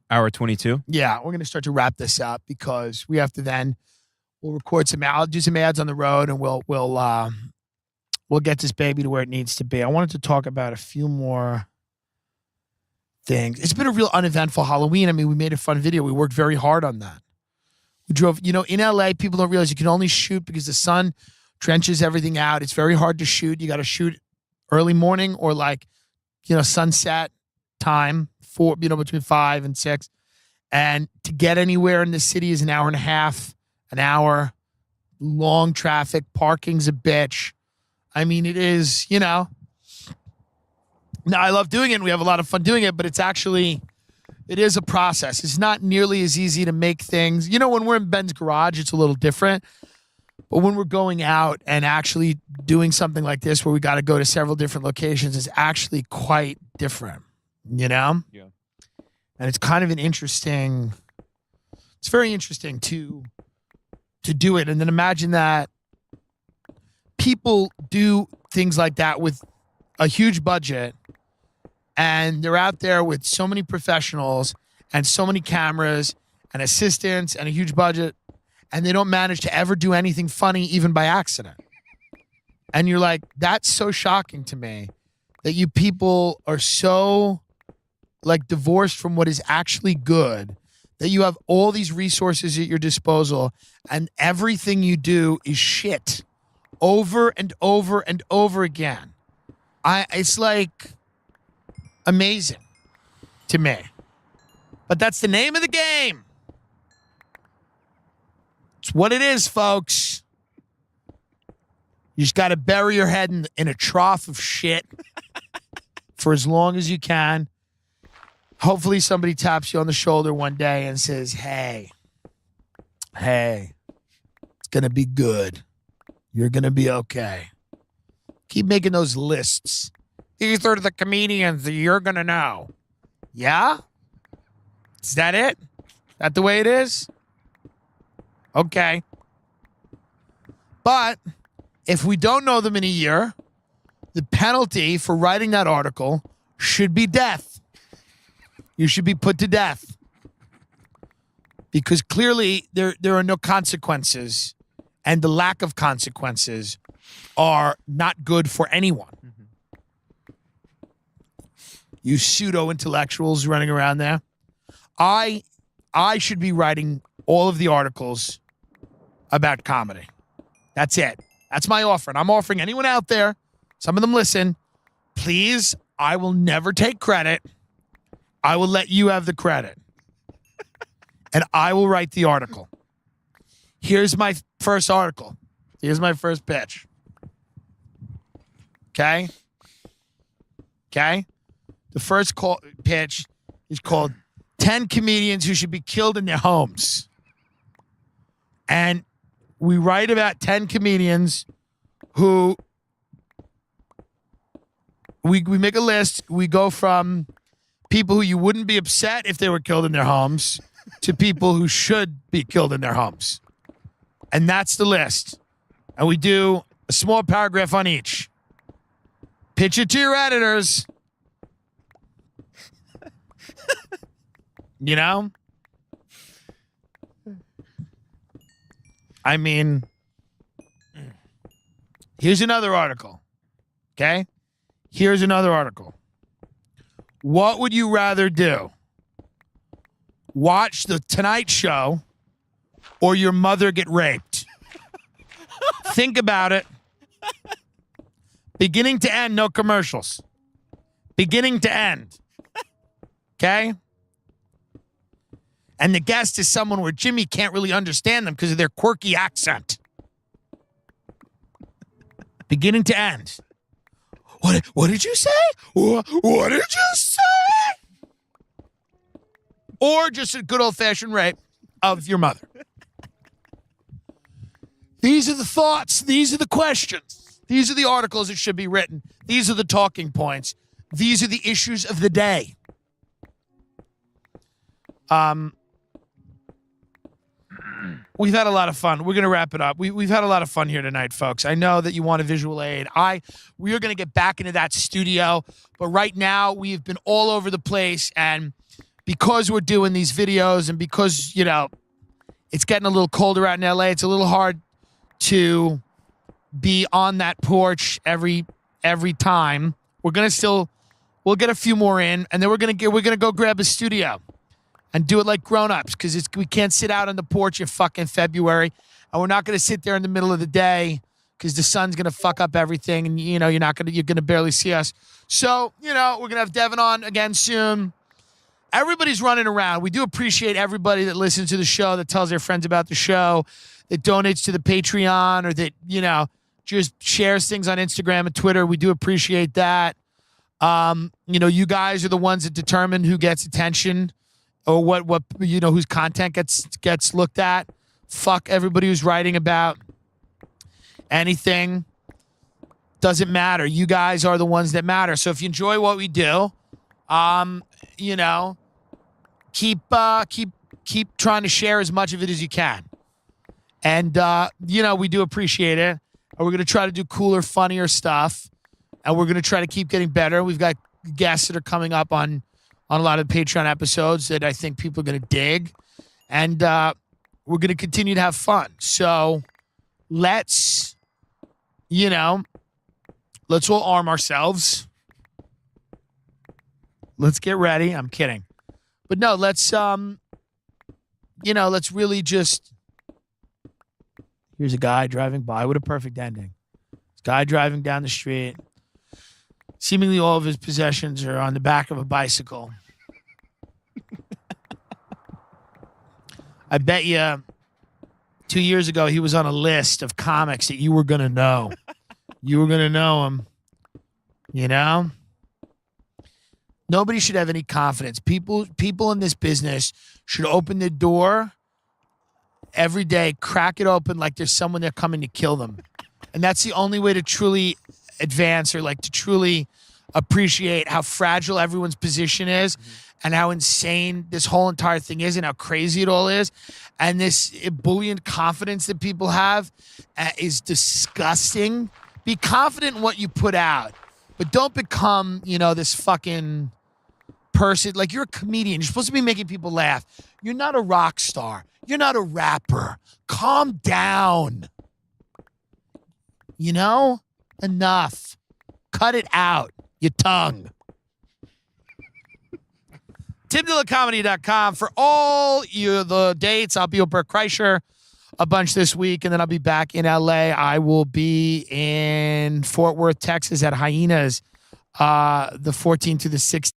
Hour 22. Yeah, we're going to start to wrap this up because we have to then, we'll record I'll do some ads on the road, and we'll get this baby to where it needs to be. I wanted to talk about a few more things. It's been a real uneventful Halloween. I mean, we made a fun video. We worked very hard on that. We drove, you know, in LA, people don't realize you can only shoot because the sun trenches everything out. It's very hard to shoot. You got to shoot early morning or like, you know, sunset time between 5 and 6. And to get anywhere in the city is an hour and a half, an hour, long traffic, parking's a bitch. I mean, it is, you know. Now, I love doing it, and we have a lot of fun doing it, but it is a process. It's not nearly as easy to make things. You know, when we're in Ben's garage, it's a little different. But when we're going out and actually doing something like this where we got to go to several different locations, it's actually quite different, you know? Yeah. And it's kind of it's very interesting to do it. And then imagine that people do things like that with a huge budget, and they're out there with so many professionals and so many cameras and assistants and a huge budget, and they don't manage to ever do anything funny even by accident. And you're like, that's so shocking to me that you people are so like divorced from what is actually good, that you have all these resources at your disposal and everything you do is shit over and over and over again. It's like amazing to me. But that's the name of the game. It's what it is, folks. You just got to bury your head in a trough of shit for as long as you can. Hopefully somebody taps you on the shoulder one day and says, hey, it's going to be good. You're going to be okay. Keep making those lists. These are the comedians that you're going to know. Yeah? Is that it? That the way it is? Okay. But if we don't know them in a year, the penalty for writing that article should be death. You should be put to death. Because clearly there are no consequences and the lack of consequences are not good for anyone. You pseudo-intellectuals running around there. I should be writing all of the articles about comedy. That's it. That's my offer. And I'm offering anyone out there, some of them listen, please, I will never take credit. I will let you have the credit. And I will write the article. Here's my first article. Here's my first pitch. Okay? Okay? The first pitch is called 10 Comedians Who Should Be Killed in Their Homes. And we write about 10 comedians who we make a list. We go from people who you wouldn't be upset if they were killed in their homes to people who should be killed in their homes. And that's the list. And we do a small paragraph on each. Pitch it to your editors. You know? I mean, here's another article. Okay? Here's another article. What would you rather do? Watch The Tonight Show or your mother get raped? Think about it. Beginning to end, no commercials. Beginning to end. Okay? And the guest is someone where Jimmy can't really understand them because of their quirky accent. Beginning to end. What did you say? What did you say? Or just a good old-fashioned rape of your mother. These are the thoughts. These are the questions. These are the articles that should be written. These are the talking points. These are the issues of the day. We've had a lot of fun. We're going to wrap it up. We've had a lot of fun here tonight, folks. I know that you want a visual aid. We are going to get back into that studio, but right now we've been all over the place, and because we're doing these videos and because, you know, it's getting a little colder out in LA, it's a little hard to be on that porch every time. We'll get a few more in, and then we're going to go grab a studio and do it like grown-ups, because we can't sit out on the porch in fucking February, and we're not going to sit there in the middle of the day because the sun's going to fuck up everything, and you know you're going to barely see us. So, you know, we're going to have Devin on again soon. Everybody's running around. We do appreciate everybody that listens to the show, that tells their friends about the show, that donates to the Patreon, or that, you know, just shares things on Instagram and Twitter. We do appreciate that. You know, you guys are the ones that determine who gets attention, or what you know, whose content gets looked at. Fuck everybody who's writing about anything. Doesn't matter. You guys are the ones that matter. So if you enjoy what we do, you know, keep trying to share as much of it as you can. And you know, we do appreciate it. And we're gonna try to do cooler, funnier stuff. And we're gonna try to keep getting better. We've got guests that are coming up on a lot of Patreon episodes that I think people are going to dig. And we're going to continue to have fun. So let's all arm ourselves. Let's get ready. I'm kidding. But no, let's really just... Here's a guy driving by. What a perfect ending. This guy driving down the street. Seemingly all of his possessions are on the back of a bicycle. I bet you 2 years ago he was on a list of comics that you were going to know. You were going to know him. You know? Nobody should have any confidence. People in this business should open the door every day, crack it open like there's someone there coming to kill them. And that's the only way to truly advance, or like to truly appreciate how fragile everyone's position is, and how insane this whole entire thing is, and how crazy it all is. And this ebullient confidence that people have is disgusting. Be confident in what you put out, but don't become, this fucking person. Like, you're a comedian. You're supposed to be making people laugh. You're not a rock star. You're not a rapper. Calm down. You know? Enough. Cut it out. Your tongue. TimDillonComedy.com for all the dates. I'll be with Bert Kreischer a bunch this week, and then I'll be back in LA. I will be in Fort Worth, Texas at Hyenas the 14th to the 16th.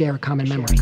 share a common memory.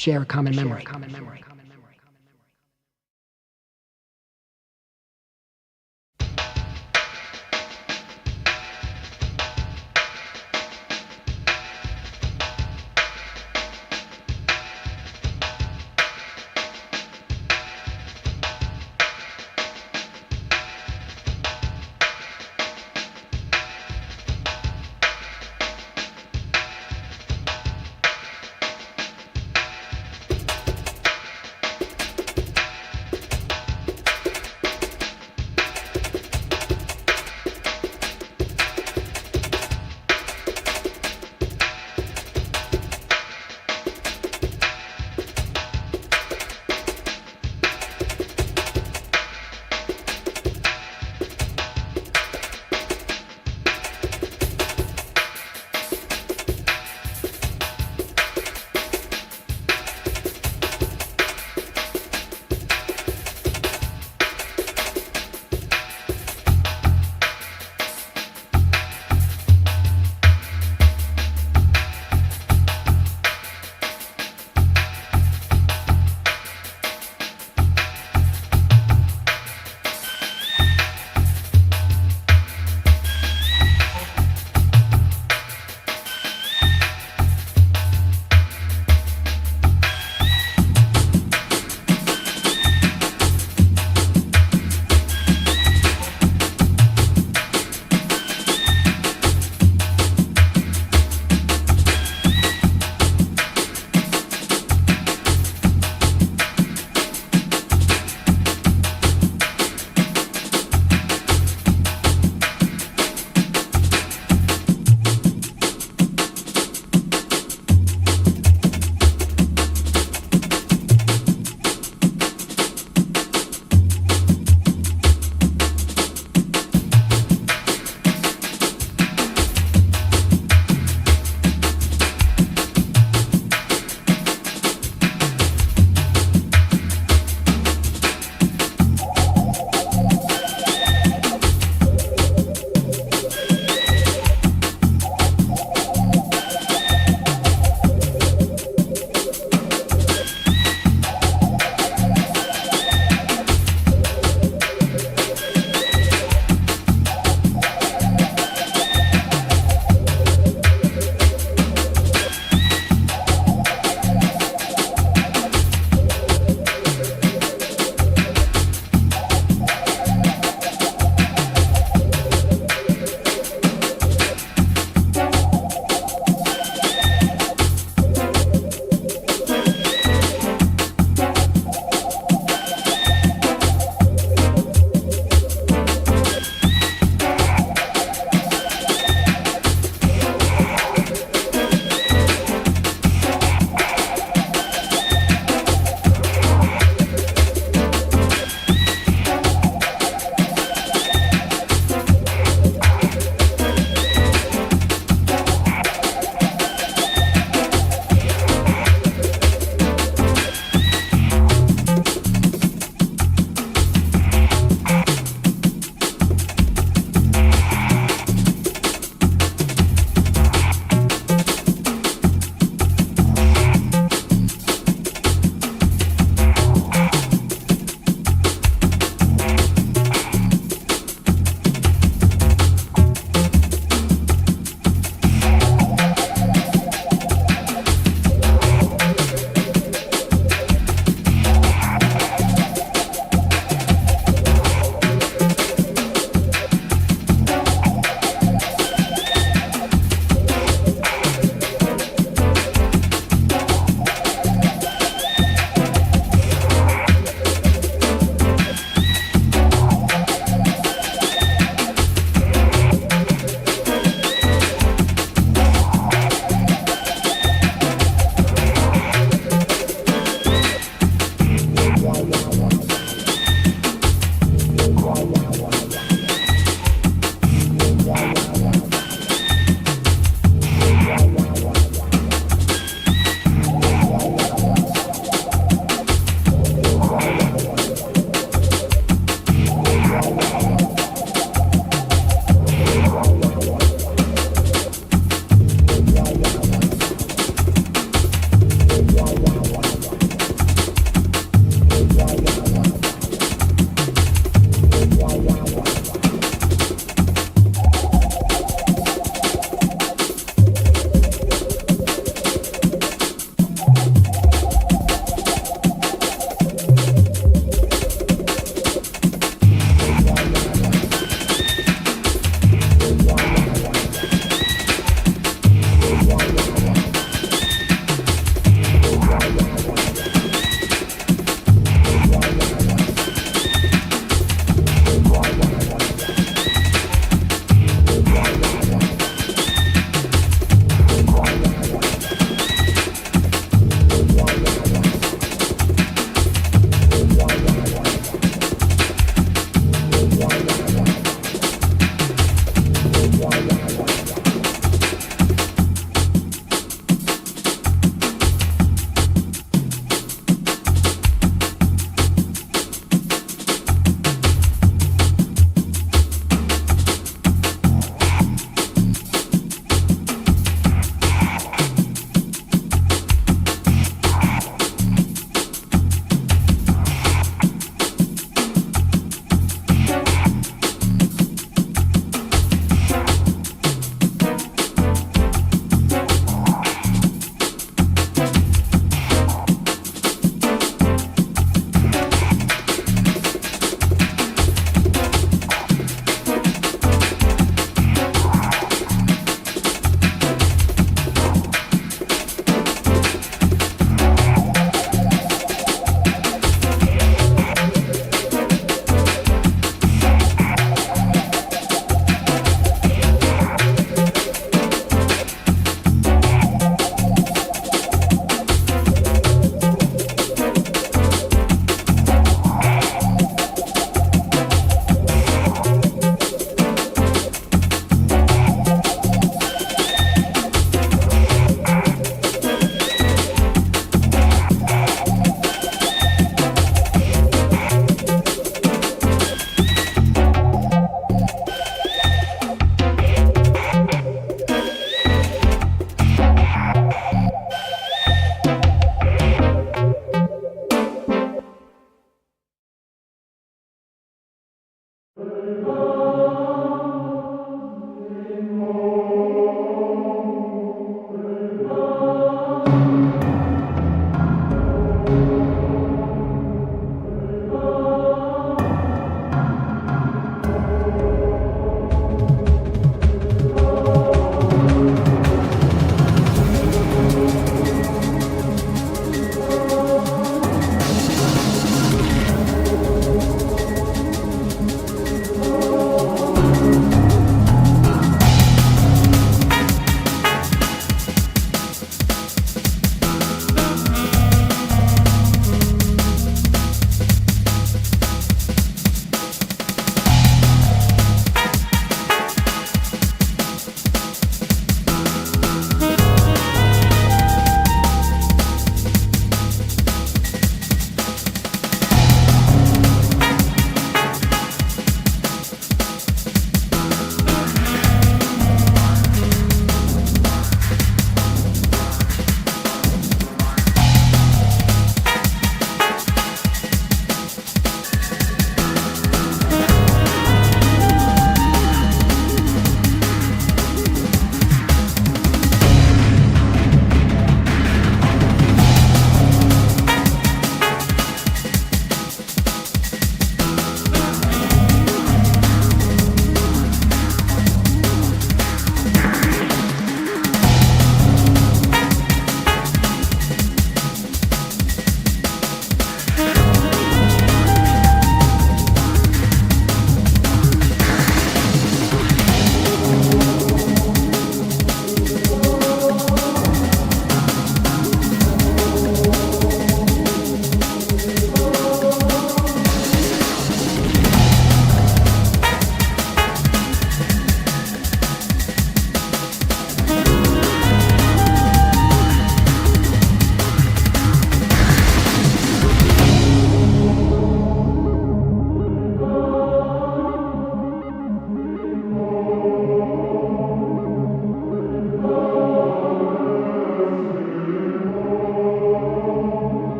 share a common memory.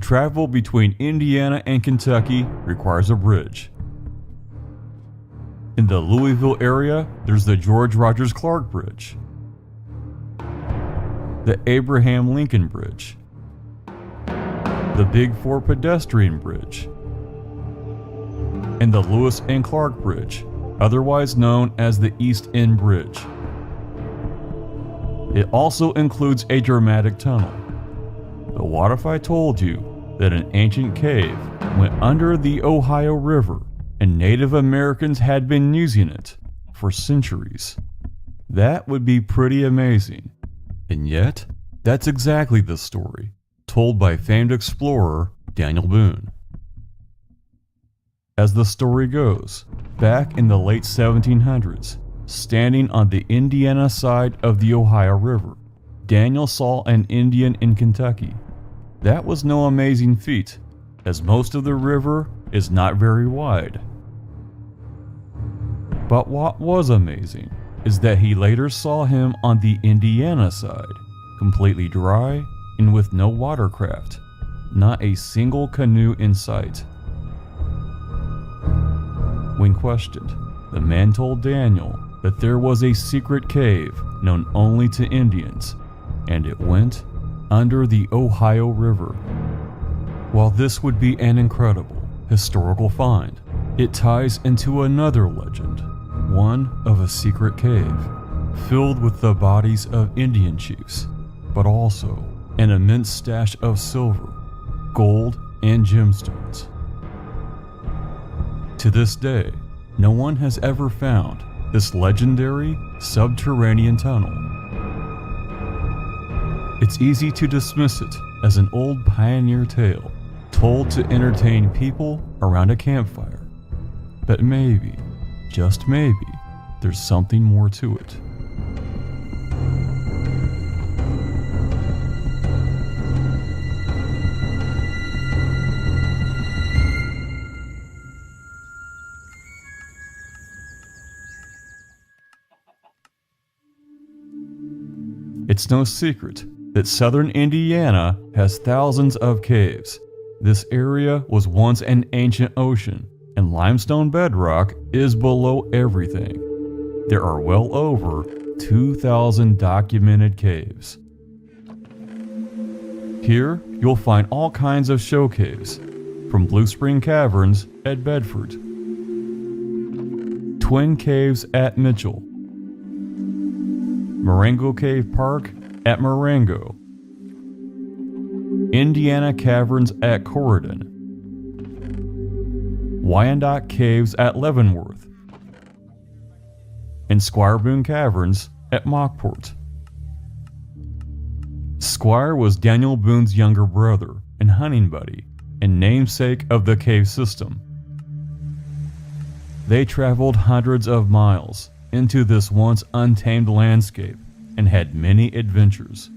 travel between Indiana and Kentucky requires a bridge. In the Louisville area, there's the George Rogers Clark Bridge, the Abraham Lincoln Bridge, the Big Four Pedestrian Bridge, and the Lewis and Clark Bridge, otherwise known as the East End Bridge. It also includes a dramatic tunnel. But what if I told you that an ancient cave went under the Ohio River and Native Americans had been using it for centuries? That would be pretty amazing. And yet, that's exactly the story told by famed explorer Daniel Boone. As the story goes, back in the late 1700s, standing on the Indiana side of the Ohio River, Daniel saw an Indian in Kentucky. That was no amazing feat, as most of the river is not very wide. But what was amazing is that he later saw him on the Indiana side, completely dry and with no watercraft, not a single canoe in sight. When questioned, the man told Daniel that there was a secret cave known only to Indians, and it went under the Ohio River. While this would be an incredible historical find, it ties into another legend, one of a secret cave filled with the bodies of Indian chiefs, but also an immense stash of silver, gold, and gemstones. To this day, no one has ever found this legendary subterranean tunnel. It's easy to dismiss it as an old pioneer tale told to entertain people around a campfire. But maybe, just maybe, there's something more to it. It's no secret that southern Indiana has thousands of caves. This area was once an ancient ocean, and limestone bedrock is below everything. There are well over 2,000 documented caves. Here, you'll find all kinds of show caves, from Blue Spring Caverns at Bedford, Twin Caves at Mitchell, Marengo Cave Park at Marengo, Indiana Caverns at Corydon, Wyandotte Caves at Leavenworth, and Squire Boone Caverns at Mockport. Squire was Daniel Boone's younger brother and hunting buddy, and namesake of the cave system. They traveled hundreds of miles into this once untamed landscape and had many adventures.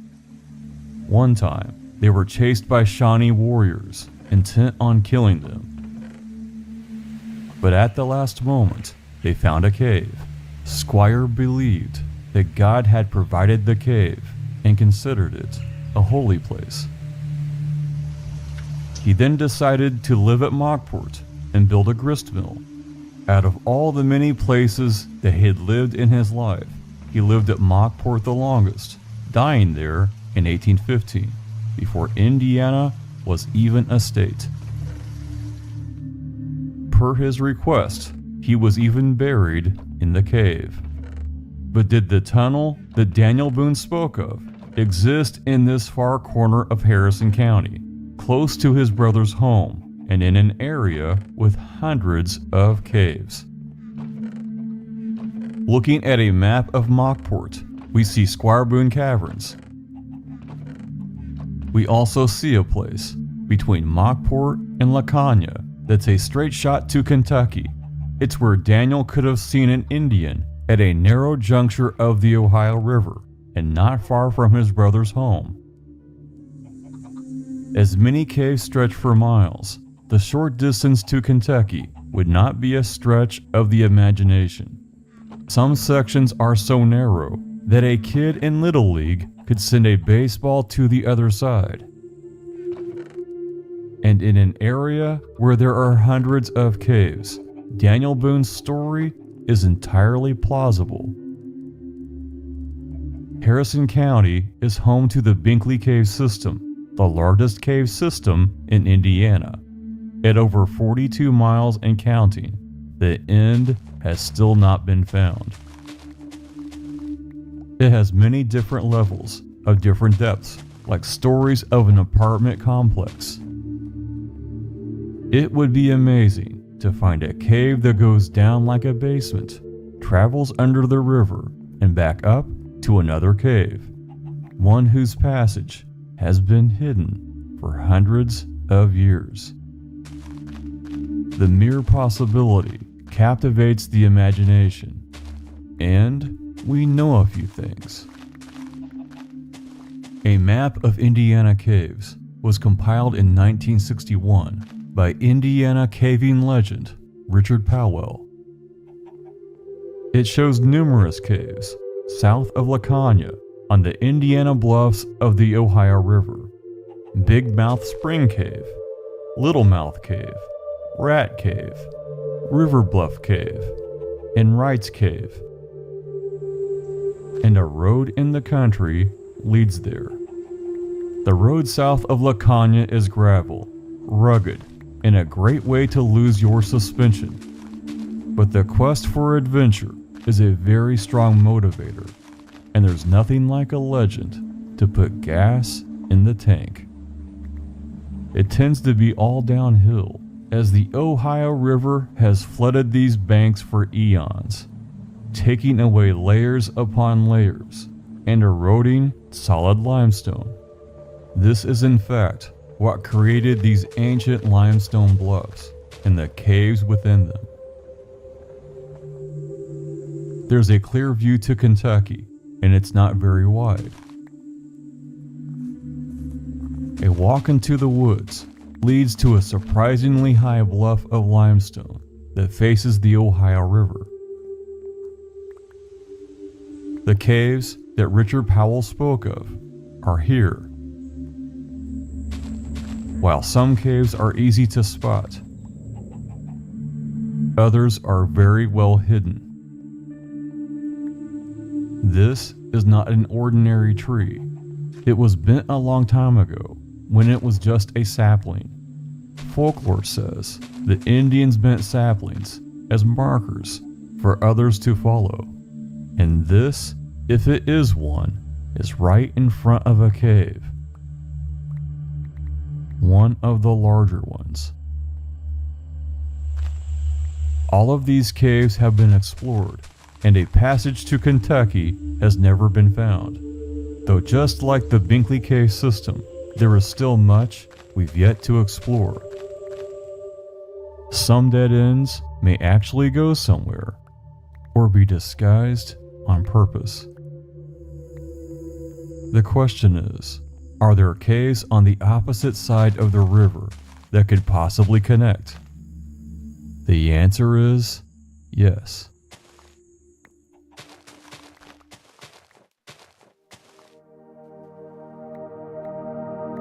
One time, they were chased by Shawnee warriors, intent on killing them. But at the last moment, they found a cave. Squire believed that God had provided the cave and considered it a holy place. He then decided to live at Mockport and build a grist mill. Out of all the many places that he had lived in his life, he lived at Mockport the longest, dying there in 1815, before Indiana was even a state. Per his request, he was even buried in the cave. But did the tunnel that Daniel Boone spoke of exist in this far corner of Harrison County, close to his brother's home, and in an area with hundreds of caves? Looking at a map of Mockport, we see Squire Boone Caverns. We also see a place between Mockport and Lacania that's a straight shot to Kentucky. It's where Daniel could have seen an Indian at a narrow juncture of the Ohio River and not far from his brother's home. As many caves stretch for miles, the short distance to Kentucky would not be a stretch of the imagination. Some sections are so narrow that a kid in Little League could send a baseball to the other side. And in an area where there are hundreds of caves, Daniel Boone's story is entirely plausible. Harrison County is home to the Binkley Cave System, the largest cave system in Indiana. At over 42 miles and counting, the end has still not been found. It has many different levels of different depths, like stories of an apartment complex. It would be amazing to find a cave that goes down like a basement, travels under the river, and back up to another cave, one whose passage has been hidden for hundreds of years. The mere possibility captivates the imagination, and we know a few things. A map of Indiana caves was compiled in 1961 by Indiana caving legend Richard Powell. It shows numerous caves south of Lacania on the Indiana bluffs of the Ohio River: Big Mouth Spring Cave, Little Mouth Cave, Rat Cave, River Bluff Cave, and Wright's Cave. And a road in the country leads there. The road south of Lacania is gravel, rugged, and a great way to lose your suspension. But the quest for adventure is a very strong motivator, and there's nothing like a legend to put gas in the tank. It tends to be all downhill, as the Ohio River has flooded these banks for eons, taking away layers upon layers and eroding solid limestone. This is in fact what created these ancient limestone bluffs and the caves within them. There's a clear view to Kentucky, and it's not very wide. A walk into the woods leads to a surprisingly high bluff of limestone that faces the Ohio River. The caves that Richard Powell spoke of are here. While some caves are easy to spot, others are very well hidden. This is not an ordinary tree. It was bent a long time ago, when it was just a sapling. Folklore says the Indians bent saplings as markers for others to follow, and this, if it is one, is right in front of a cave. One of the larger ones. All of these caves have been explored, and a passage to Kentucky has never been found. Though just like the Binkley Cave system, there is still much we've yet to explore. Some dead ends may actually go somewhere, or be disguised on purpose. The question is, are there caves on the opposite side of the river that could possibly connect? The answer is yes.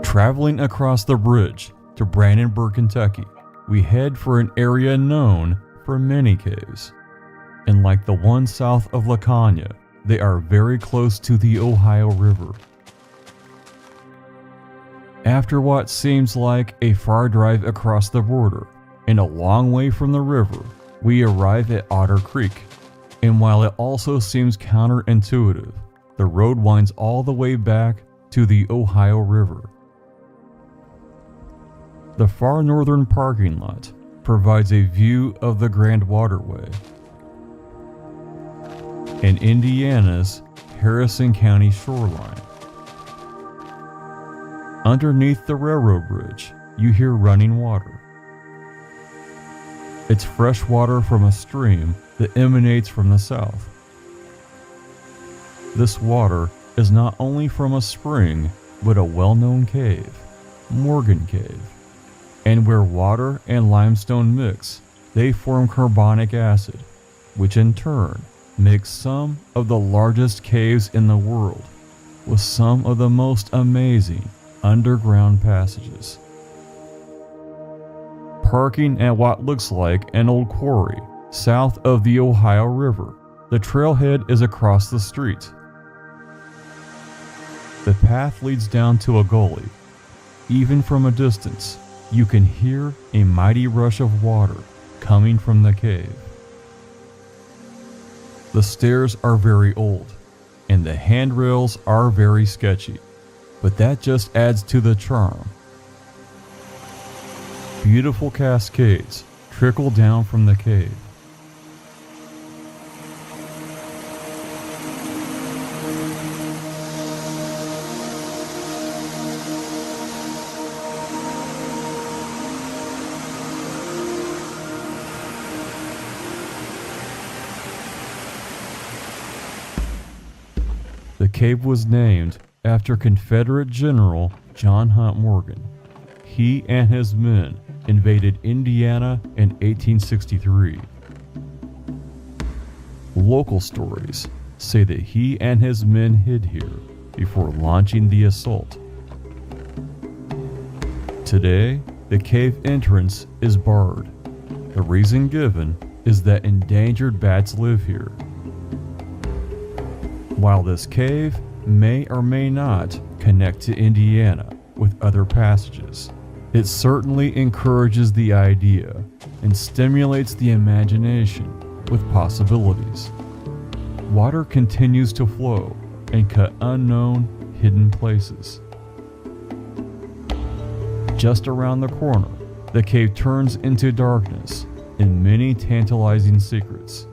Traveling across the bridge to Brandenburg, Kentucky, we head for an area known for many caves. And like the one south of Lacania, they are very close to the Ohio River. After what seems like a far drive across the border and a long way from the river, we arrive at Otter Creek. And while it also seems counterintuitive, the road winds all the way back to the Ohio River. The far northern parking lot provides a view of the Grand Waterway and Indiana's Harrison County shoreline. Underneath the railroad bridge, you hear running water. It's fresh water from a stream that emanates from the south. This water is not only from a spring, but a well-known cave, Morgan Cave. And where water and limestone mix, they form carbonic acid, which in turn makes some of the largest caves in the world, with some of the most amazing underground passages. parking at what looks like an old quarry south of the Ohio River. The trailhead is across the street. The path leads down to a gully. Even from a distance, you can hear a mighty rush of water coming from the cave. The stairs are very old, and the handrails are very sketchy, but that just adds to the charm. Beautiful cascades trickle down from the cave. The cave was named after Confederate General John Hunt Morgan. He and his men invaded Indiana in 1863. Local stories say that he and his men hid here before launching the assault. Today, the cave entrance is barred. The reason given is that endangered bats live here. While this cave may or may not connect to Indiana with other passages, it certainly encourages the idea and stimulates the imagination with possibilities. Water continues to flow and cut unknown, hidden places. Just around the corner, the cave turns into darkness and many tantalizing secrets.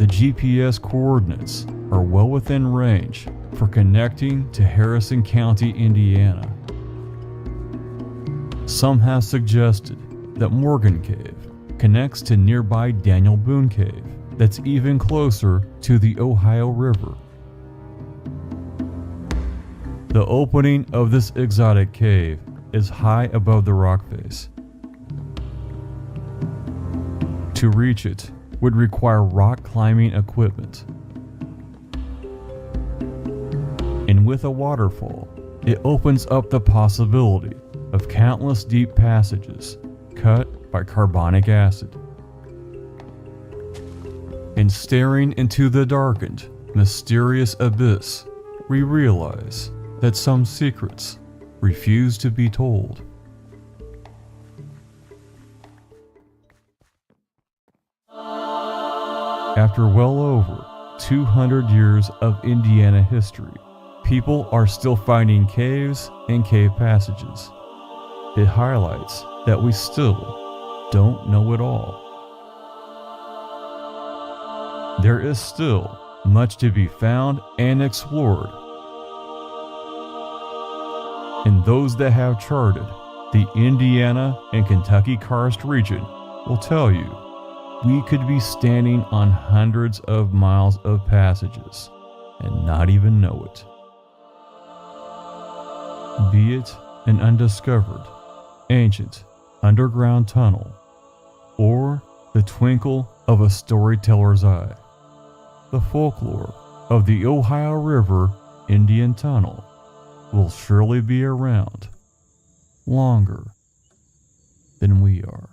The GPS coordinates are well within range for connecting to Harrison County, Indiana. Some have suggested that Morgan Cave connects to nearby Daniel Boone Cave that's even closer to the Ohio River. The opening of this exotic cave is high above the rock face. To reach it would require rock climbing equipment. And with a waterfall, it opens up the possibility of countless deep passages cut by carbonic acid. In staring into the darkened, mysterious abyss, we realize that some secrets refuse to be told. After well over 200 years of Indiana history, people are still finding caves and cave passages. It highlights that we still don't know it all. There is still much to be found and explored. And those that have charted the Indiana and Kentucky karst region will tell you we could be standing on hundreds of miles of passages and not even know it. Be it an undiscovered, ancient, underground tunnel, or the twinkle of a storyteller's eye, the folklore of the Ohio River Indian Tunnel will surely be around longer than we are.